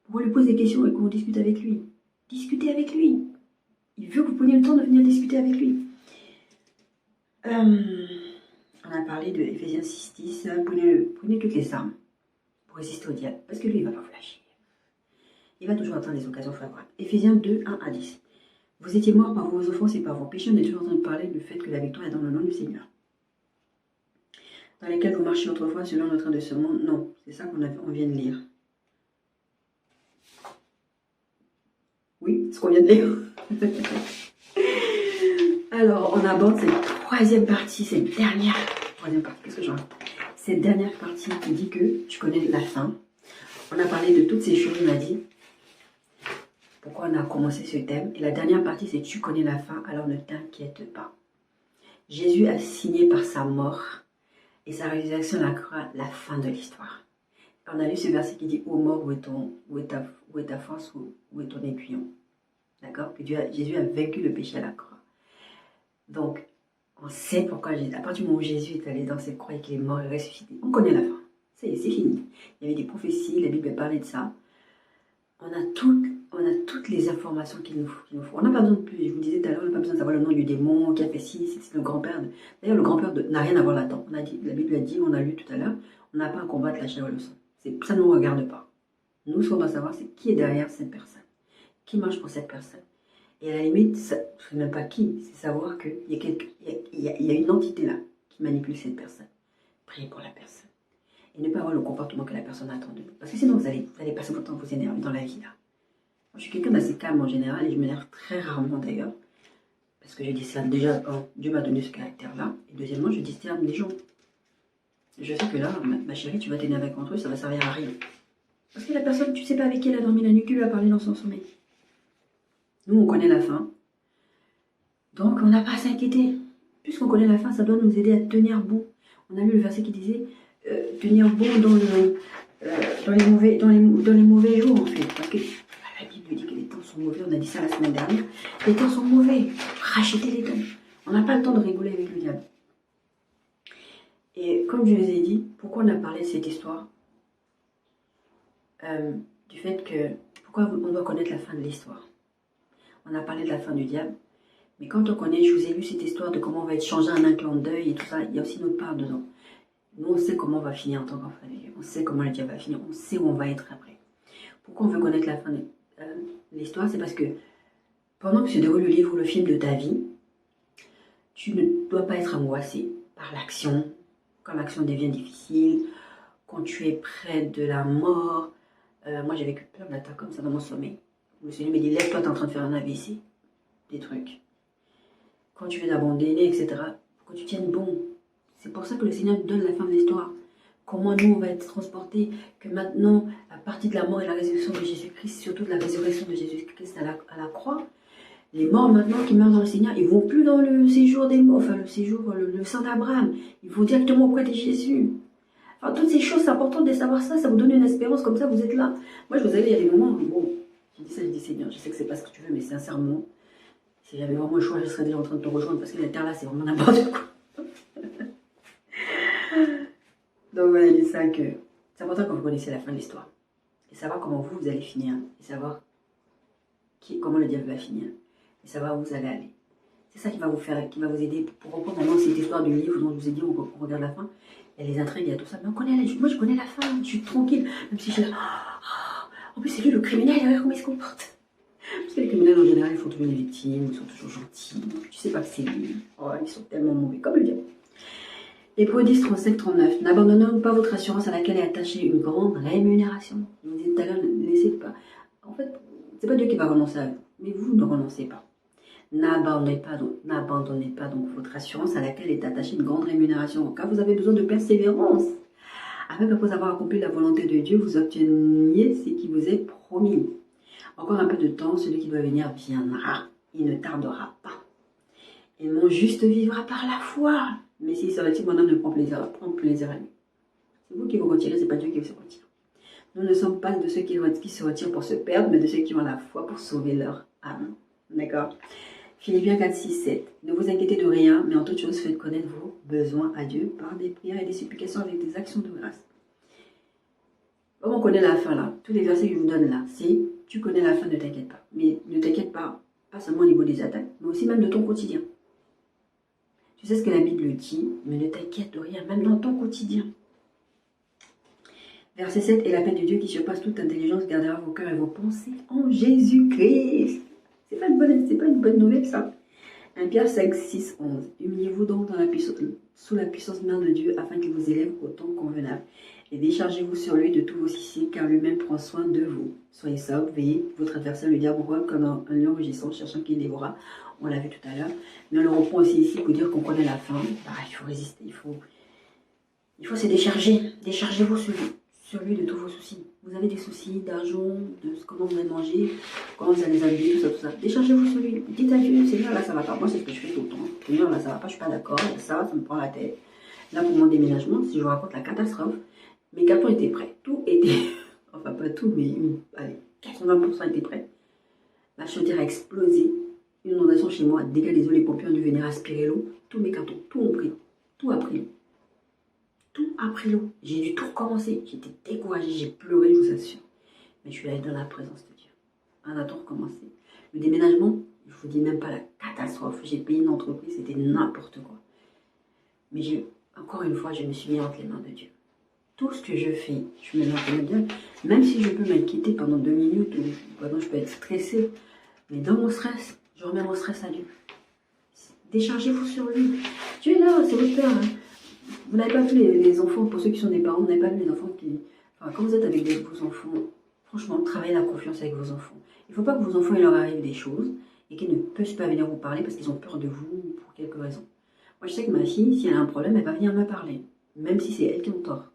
qu'on lui pose des questions et qu'on discute avec lui. Discutez avec lui. Il veut que vous preniez le temps de venir discuter avec lui. On a parlé de Ephésiens 6:10. Prenez toutes les armes pour résister au diable. Parce que lui, il ne va pas vous lâcher. Il va toujours attendre les occasions favorables. Ephésiens 2:1-10. Vous étiez morts par vos offenses et par vos péchés. On est toujours en train de parler du fait que la victoire est dans le nom du Seigneur. Dans lesquels vous marchiez autrefois selon le train de ce monde. Non, c'est ça qu'on vient de lire. Oui, ce qu'on vient de lire. Alors, on aborde cette troisième partie, cette dernière partie, qu'est-ce que j'en ai? Cette dernière partie qui dit que tu connais la fin. On a parlé de toutes ces choses, on a dit pourquoi on a commencé ce thème. Et la dernière partie, c'est tu connais la fin, alors ne t'inquiète pas. Jésus a signé par sa mort et sa résurrection à la croix la fin de l'histoire. On a lu ce verset qui dit, ô mort, où est ta force, où est ton aiguillon? D'accord? Que Jésus a vaincu le péché à la croix. Donc, on sait pourquoi Jésus, à partir du moment où Jésus est allé dans cette croix et qu'il est mort et ressuscité, on connaît la fin. C'est fini. Il y avait des prophéties, la Bible parlait de ça. On a toutes les informations qu'il nous faut. On n'a pas besoin de plus. Je vous disais tout à l'heure, on n'a pas besoin de savoir le nom du démon qui a fait ci, c'est le grand-père. D'ailleurs, le grand-père n'a rien à voir là-dedans. La Bible a dit, on a lu tout à l'heure, on n'a pas à combattre la chair et le sang. Ça ne nous regarde pas. Nous, ce qu'on doit savoir, c'est qui est derrière cette personne. Qui marche pour cette personne. Et à la limite, ce n'est même pas qui, c'est savoir qu'il y a une entité là qui manipule cette personne. Priez pour la personne. Et ne pas avoir le comportement que la personne attend de nous. Parce que sinon, vous allez passer votre temps à vous énerver dans la vie là. Moi, je suis quelqu'un d'assez calme en général et je m'énerve très rarement d'ailleurs. Parce que je discerne déjà, Dieu m'a donné ce caractère-là. Et deuxièmement, je discerne les gens. Je sais que là, ma chérie, tu vas t'énerver contre eux, ça va servir à rien. Parce que la personne, tu ne sais pas avec qui elle a dormi la nuit, qui lui a parlé dans son sommeil. Nous, on connaît la fin. Donc, on n'a pas à s'inquiéter. Puisqu'on connaît la fin, ça doit nous aider à tenir bon. On a lu le verset qui disait tenir bon dans les mauvais jours, en fait. Parce que la Bible dit que les temps sont mauvais. On a dit ça la semaine dernière. Les temps sont mauvais. Rachetez les temps. On n'a pas le temps de rigoler avec le diable. Et comme je vous ai dit, pourquoi on a parlé de cette histoire du fait que, pourquoi on doit connaître la fin de l'histoire. On a parlé de la fin du diable, mais quand on connaît, je vous ai lu cette histoire de comment on va être changé en un clin d'œil et tout ça, il y a aussi notre part dedans. Nous, on sait comment on va finir en tant qu'enfant de Dieu, on sait comment le diable va finir, on sait où on va être après. Pourquoi on veut connaître la fin de l'histoire? C'est parce que pendant que se déroule le livre ou le film de ta vie, tu ne dois pas être angoissé par l'action, quand l'action devient difficile, quand tu es près de la mort. Moi, j'ai vécu plein d'attaques comme ça dans mon sommeil. Le Seigneur me dit, lève-toi, t'es en train de faire un AVC. Des trucs. Quand tu veux abandonner, etc. Faut que tu tiennes bon. C'est pour ça que le Seigneur nous donne la fin de l'histoire. Comment nous, on va être transportés. Que maintenant, à partir de la mort et la résurrection de Jésus-Christ, surtout de la résurrection de Jésus-Christ à la croix, les morts maintenant qui meurent dans le Seigneur, ils ne vont plus dans le séjour des morts, enfin le séjour, le sang d'Abraham. Ils vont directement auprès de Jésus. Enfin, toutes ces choses, c'est important de savoir ça. Ça vous donne une espérance, comme ça, vous êtes là. Moi, je vous avais, il y a des moments, bon, je dis ça, je dis Seigneur, je sais que c'est pas ce que tu veux, mais sincèrement, si j'avais vraiment le choix, je serais déjà en train de te rejoindre, parce que la terre là, c'est vraiment n'importe quoi. Donc voilà, je dis ça que c'est important que vous connaissiez la fin de l'histoire. Et savoir comment vous allez finir. Et savoir comment le diable va finir. Et savoir où vous allez aller. C'est ça qui va vous faire, qui va vous aider pour reprendre maintenant cette histoire du livre dont je vous ai dit, on regarde la fin. Il y a les intrigues, il y a tout ça. Mais moi, je connais la fin, je suis tranquille. Même si je suis là, en plus, c'est lui le criminel, regarde comment il se comporte. Parce que les criminels, en général, ils font toujours les victimes, ils sont toujours gentils. Tu sais pas que c'est lui. Oh, ils sont tellement mauvais, comme le diable. Hébreux 10, 37, 39. N'abandonnons pas votre assurance à laquelle est attachée une grande rémunération. Je vous disais tout à l'heure, ne laissez pas. En fait, c'est pas Dieu qui va renoncer à vous, mais vous ne renoncez pas. N'abandonnez pas donc votre assurance à laquelle est attachée une grande rémunération, car vous avez besoin de persévérance, afin qu'après avoir accompli la volonté de Dieu, vous obteniez ce qui vous est promis. Encore un peu de temps, celui qui doit venir viendra, il ne tardera pas. Et mon juste vivra par la foi. Mais s'il se retire, mon âme ne prend plaisir à lui. C'est vous qui vous retirez, c'est pas Dieu qui se retire. Nous ne sommes pas de ceux qui se retirent pour se perdre, mais de ceux qui ont la foi pour sauver leur âme. D'accord? Philippiens 4, 6, 7. Ne vous inquiétez de rien, mais en toute chose, faites connaître vos besoins à Dieu par des prières et des supplications avec des actions de grâce. Comme on connaît la fin là, tous les versets que je vous donne là, si tu connais la fin, ne t'inquiète pas. Mais ne t'inquiète pas seulement au niveau des attaques, mais aussi même de ton quotidien. Tu sais ce que la Bible dit, mais ne t'inquiète de rien, même dans ton quotidien. Verset 7, et la paix de Dieu qui surpasse toute intelligence gardera vos cœurs et vos pensées en Jésus-Christ. C'est pas une bonne nouvelle ça. 1 Pierre 5, 6, 11. Humiliez-vous donc sous la puissance même de Dieu afin qu'il vous élève au temps convenable. Et déchargez-vous sur lui de tous vos soucis car lui-même prend soin de vous. Soyez sobre, veillez, votre adversaire le diable rôle comme un lion rugissant cherchant qui dévorera. On l'a vu tout à l'heure. Mais on le reprend aussi ici pour dire qu'on connaît la fin. Il faut résister, il faut se décharger. Déchargez-vous sur lui de tous vos soucis. Vous avez des soucis d'argent, de comment vous allez manger, comment vous allez les habiller, tout ça. Déchargez-vous sur lui. Dites à Dieu, Seigneur, là, ça va pas. Moi, c'est ce que je fais tout le temps. Seigneur, là, ça va pas, je suis pas d'accord. Ça me prend la tête. Là, pour mon déménagement, si je vous raconte la catastrophe, mes cartons étaient prêts. Tout était, enfin, pas tout, mais allez, 80% étaient prêts. La chaudière a explosé. Une inondation chez moi. Dégâts des eaux, les pompiers ont dû venir aspirer l'eau. Tous mes cartons, tout ont pris. Tout a pris. Tout a pris l'eau. J'ai dû tout recommencer. J'étais découragée, j'ai pleuré, je vous assure. Mais je suis allée dans la présence de Dieu. On a tout recommencé. Le déménagement, je ne vous dis même pas la catastrophe. J'ai payé une entreprise, c'était n'importe quoi. Mais encore une fois, je me suis mis entre les mains de Dieu. Tout ce que je fais, je me mets entre les mains de Dieu. Même si je peux m'inquiéter pendant 2 minutes, ou pendant je peux être stressée, mais dans mon stress, je remets mon stress à Dieu. Déchargez-vous sur lui. Dieu est là, c'est votre Père. Hein. Vous n'avez pas vu les enfants, pour ceux qui sont des parents, vous n'avez pas vu les enfants qui... Enfin, quand vous êtes avec vos enfants, franchement, travaillez la confiance avec vos enfants. Il ne faut pas que vos enfants, il leur arrive des choses et qu'ils ne peuvent pas venir vous parler parce qu'ils ont peur de vous pour quelques raisons. Moi, je sais que ma fille, si elle a un problème, elle va venir me parler, même si c'est elle qui a tort.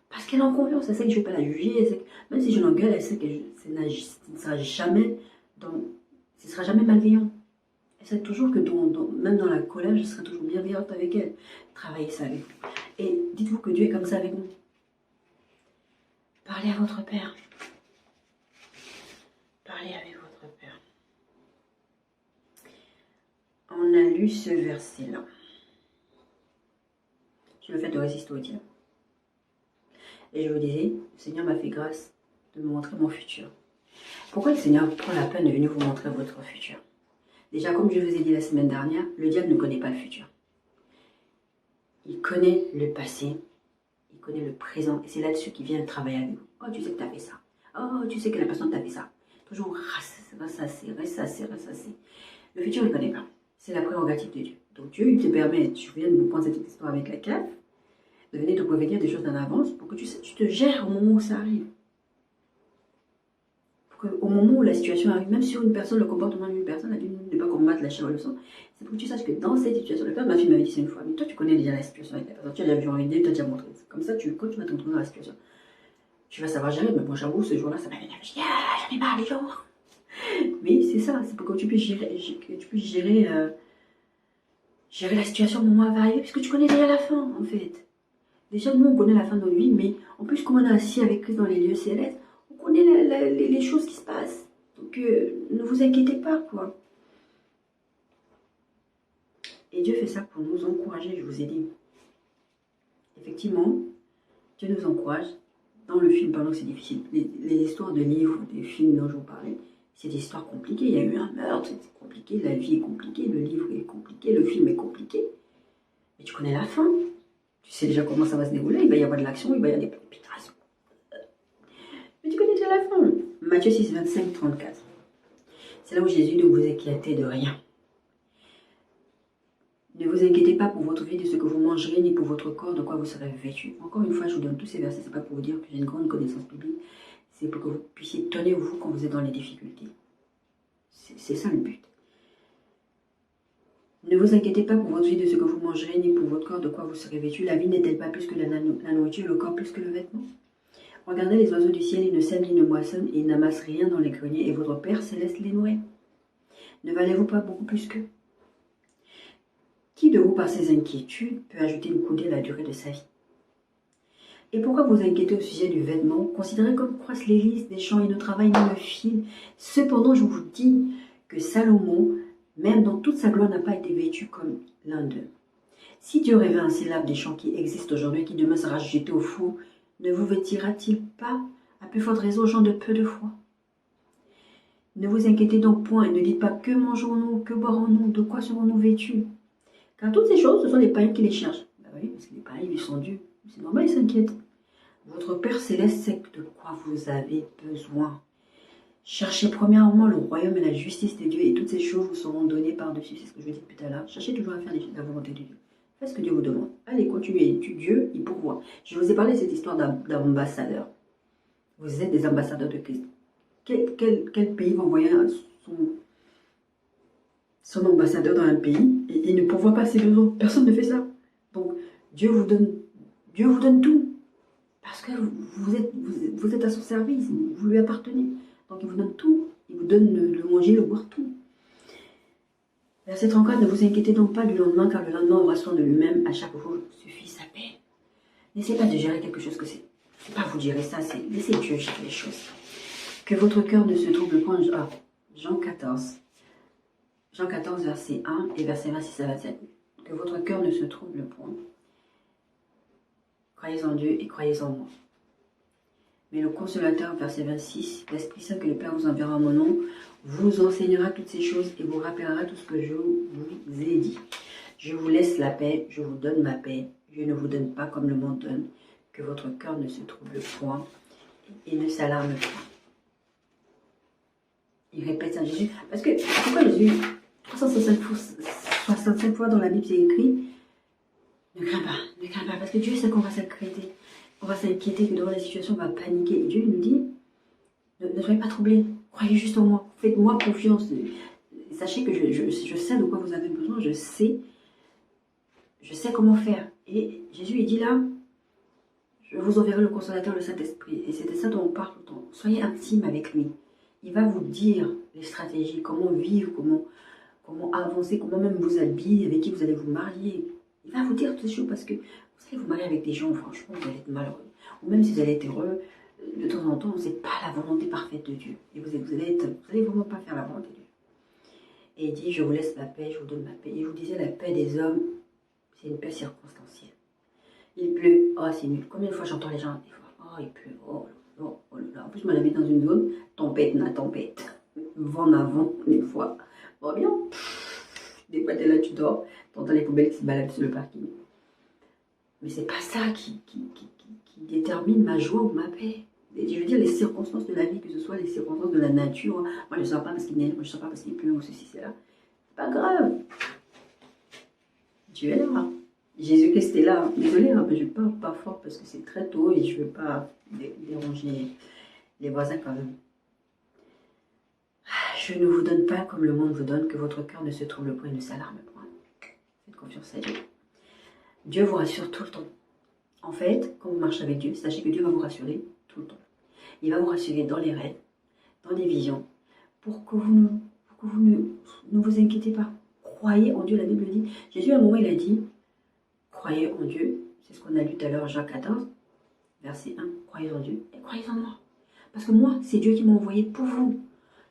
Parce qu'elle est en confiance, elle sait que je ne vais pas la juger, elle sait que, même si je l'engueule, elle sait que ce ne sera jamais malveillant. Elle sait toujours que même dans la colère, je serai toujours bienveillante avec elle. Travaillez ça avec vous. Et dites-vous que Dieu est comme ça avec nous. Parlez à votre Père. Parlez avec votre Père. On a lu ce verset-là. Sur le fait de résister au diable. Et je vous disais, le Seigneur m'a fait grâce de me montrer mon futur. Pourquoi le Seigneur prend la peine de venir vous montrer votre futur? Déjà, comme je vous ai dit la semaine dernière, le diable ne connaît pas le futur. Il connaît le passé, il connaît le présent, et c'est là-dessus qu'il vient travailler avec vous. Oh, tu sais que tu as fait ça. Oh, tu sais que la personne t'a fait ça. Toujours ressasser. Le futur, il ne connaît pas. C'est la prérogative de Dieu. Donc Dieu, il te permet, je viens de vous prendre cette histoire avec la cave, de venir te prévenir des choses en avance pour que tu te gères au moment où ça arrive. Au moment où la situation arrive, même sur une personne, le comportement d'une personne a dû ne pas combattre la chair et le sang, c'est pour que tu saches que dans cette situation, ma fille m'avait dit ça une fois, mais toi tu connais déjà la situation avec la personne, tu as déjà vu en vidéo, tu as déjà montré. Comme ça, quand tu vas te retrouver dans la situation, tu vas savoir gérer, mais moi j'avoue, ce jour-là, ça m'a énervé, je dis, ah, j'en ai marre les gens. Mais c'est ça, c'est pour que tu puisses gérer la situation au moment où elle va arriver, puisque tu connais déjà la fin, en fait. Déjà, nous, on connaît la fin de notre vie, mais en plus, comme on est assis avec Christ dans les lieux célestes, on connaît les choses qui se passent. Donc, ne vous inquiétez pas, quoi. Et Dieu fait ça pour nous encourager, je vous ai dit. Effectivement, Dieu nous encourage. Dans le film, pendant que c'est difficile, les histoires de livres, des films dont je vous parlais, c'est des histoires compliquées. Il y a eu un meurtre, c'est compliqué, la vie est compliquée, le livre est compliqué, le film est compliqué. Mais tu connais la fin. Tu sais déjà comment ça va se dérouler, il va y avoir de l'action, il va y avoir des palpitations. Mais tu connais déjà la fin. Matthieu 6, 25, 34. C'est là où Jésus ne vous inquiétez de rien. Ne vous inquiétez pas pour votre vie de ce que vous mangerez, ni pour votre corps de quoi vous serez vêtu. Encore une fois, je vous donne tous ces versets, ce n'est pas pour vous dire que j'ai une grande connaissance biblique, c'est pour que vous puissiez tenir vous quand vous êtes dans les difficultés. C'est ça le but. Ne vous inquiétez pas pour votre vie de ce que vous mangerez, ni pour votre corps de quoi vous serez vêtu. La vie n'est-elle pas plus que la nourriture, le corps plus que le vêtement? Regardez les oiseaux du ciel, ils ne sèment ni ne moissonnent, et ils n'amassent rien dans les greniers, et votre Père céleste les nourrit. Ne valez-vous pas beaucoup plus qu'eux? Qui de vous, par ses inquiétudes, peut ajouter une coudée à la durée de sa vie? Et pourquoi vous inquiétez au sujet du vêtement? Considérez comme croissent les lys des champs et ne travaillent ni ne filent. Cependant, je vous dis que Salomon, même dans toute sa gloire, n'a pas été vêtu comme l'un d'eux. Si Dieu revêt ainsi l'arbre des champs qui existe aujourd'hui, qui demain sera jeté au four, ne vous vêtira-t-il pas, à plus forte raison, aux gens de peu de foi? Ne vous inquiétez donc point et ne dites pas que mangerons-nous, que boirons-nous, de quoi serons-nous vêtus? Car toutes ces choses, ce sont les païens qui les cherchent. Ben oui, parce que les païens, ils sont durs. C'est normal, ils s'inquiètent. Votre Père Céleste sait de quoi vous avez besoin. Cherchez premièrement le royaume et la justice de Dieu, et toutes ces choses vous seront données par-dessus. C'est ce que je vous dis tout à l'heure. Cherchez toujours à faire la volonté de Dieu. Faites ce que Dieu vous demande. Allez, continuez. Dieu, il pourvoit. Je vous ai parlé de cette histoire d'ambassadeur. Vous êtes des ambassadeurs de Christ. Quel pays va envoyer son ambassadeur dans un pays et il ne pourvoit pas ses besoins? Personne ne fait ça. Donc, Dieu vous donne tout. Parce que vous êtes à son service, vous lui appartenez. Donc il vous donne tout, il vous donne le manger, le boire, tout. Verset 34, ne vous inquiétez donc pas du lendemain, car le lendemain aura soin de lui-même, à chaque jour suffit sa paix. N'essayez pas de gérer quelque chose que c'est pas vous gérer ça, c'est laissez Dieu gérer les choses. Que votre cœur ne se trouble point. Jean 14, verset 1 et verset 26 à 27. Que votre cœur ne se trouble point. Croyez en Dieu et croyez en moi. Mais le consolateur, verset 26, l'Esprit Saint que le Père vous enverra en mon nom, vous enseignera toutes ces choses et vous rappellera tout ce que je vous ai dit. Je vous laisse la paix, je vous donne ma paix. Je ne vous donne pas comme le monde donne. Que votre cœur ne se trouble point et ne s'alarme point. Il répète ça à Jésus. Parce que, pourquoi Jésus, 365 fois dans la Bible, c'est écrit, ne crains pas, parce que Dieu sait qu'on va s'inquiéter. On va s'inquiéter, que devant la situation, on va paniquer. Et Dieu nous dit, ne soyez pas troublés, croyez juste en moi, faites-moi confiance. Sachez que je sais de quoi vous avez besoin, je sais comment faire. Et Jésus, il dit là, je vous enverrai le consolateur, le Saint-Esprit. Et c'était ça dont on parle tout le temps. Soyez intime avec lui. Il va vous dire les stratégies, comment vivre, comment avancer, comment même vous habiller, avec qui vous allez vous marier. Il va vous dire toutes ces choses parce que vous allez vous marier avec des gens, franchement, vous allez être malheureux. Ou même si vous allez être heureux, de temps en temps, ce n'est pas la volonté parfaite de Dieu. Et vous allez vraiment pas faire la volonté de Dieu. Et il dit, je vous laisse la paix, je vous donne ma paix. Et je vous disais, la paix des hommes, c'est une paix circonstancielle. Il pleut, oh c'est nul. Combien de fois j'entends les gens, des fois, oh il pleut, oh là là. En plus, je m'habite dans une zone, tempête, vent à vent, des fois. Bon bien, des fois t'es là, tu dors, t'entends les poubelles qui se baladent sur le parking. Mais c'est pas ça qui détermine ma joie ou ma paix. Et je veux dire, les circonstances de la vie, que ce soit les circonstances de la nature, moi je ne sors pas parce qu'il neige, moi je ne sors pas parce qu'il pleut, ou ceci, c'est là. C'est pas grave. Dieu est là. Jésus-Christ est là. Désolée, hein, mais je parle pas fort parce que c'est très tôt et je ne veux pas déranger les voisins quand même. Je ne vous donne pas comme le monde vous donne, que votre cœur ne se trouble point et ne s'alarme point. Faites confiance à Dieu. Dieu vous rassure tout le temps. En fait, quand vous marchez avec Dieu, sachez que Dieu va vous rassurer tout le temps. Il va vous rassurer dans les rêves, dans les visions, pour que vous ne vous inquiétez pas. Croyez en Dieu, la Bible dit. Jésus, à un moment, il a dit, croyez en Dieu. C'est ce qu'on a lu tout à l'heure, Jean 14, verset 1. Croyez en Dieu et croyez en moi. Parce que moi, c'est Dieu qui m'a envoyé pour vous.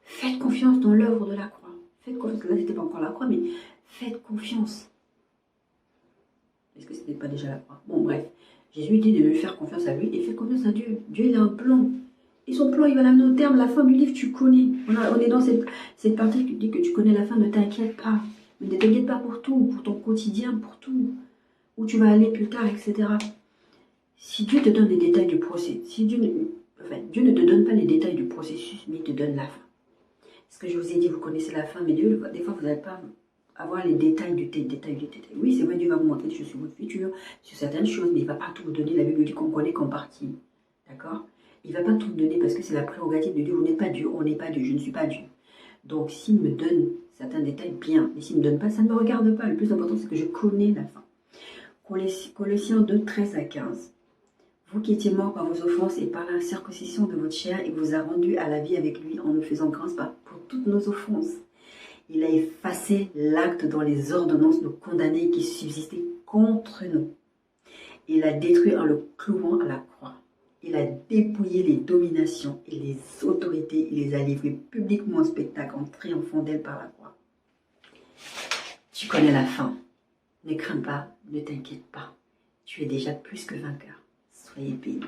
Faites confiance dans l'œuvre de la croix. Faites confiance, là, c'était pas encore la croix, mais faites confiance. Est-ce que ce n'était pas déjà la croix? Bon, bref. Jésus dit de lui faire confiance à lui et faites confiance à Dieu. Dieu, il a un plan. Et son plan, il va l'amener au terme. La fin du livre, tu connais. On est dans cette partie qui dit que tu connais la fin, ne t'inquiète pas. Mais ne t'inquiète pas pour tout, pour ton quotidien, pour tout. Où tu vas aller plus tard, etc. Si Dieu te donne les détails du processus, si Dieu ne te donne pas les détails du processus, mais il te donne la fin. Ce que je vous ai dit, vous connaissez la fin, mais Dieu, des fois, vous n'allez pas avoir les détails du détail. Oui, c'est vrai, Dieu va vous montrer des choses sur votre futur, sur certaines choses, mais il ne va pas tout vous donner. La Bible dit qu'on connaît qu'en partie. D'accord? Il ne va pas tout vous donner parce que c'est la prérogative de Dieu. Vous n'êtes pas Dieu, on n'est pas Dieu, je ne suis pas Dieu. Donc, s'il me donne certains détails, bien. Mais s'il ne me donne pas, ça ne me regarde pas. Le plus important, c'est que je connais la fin. Colossiens 2, 13 à 15. Vous qui étiez morts par vos offenses et par la circoncision de votre chair, il vous a rendu à la vie avec lui en nous faisant grâce pour toutes nos offenses. Il a effacé l'acte dans les ordonnances nous condamner qui subsistaient contre nous. Il a détruit en le clouant à la croix. Il a dépouillé les dominations et les autorités. Il les a livrées publiquement en spectacle en triomphant d'elles par la croix. Tu connais la fin. Ne crains pas, ne t'inquiète pas. Tu es déjà plus que vainqueur. Soyez bénis.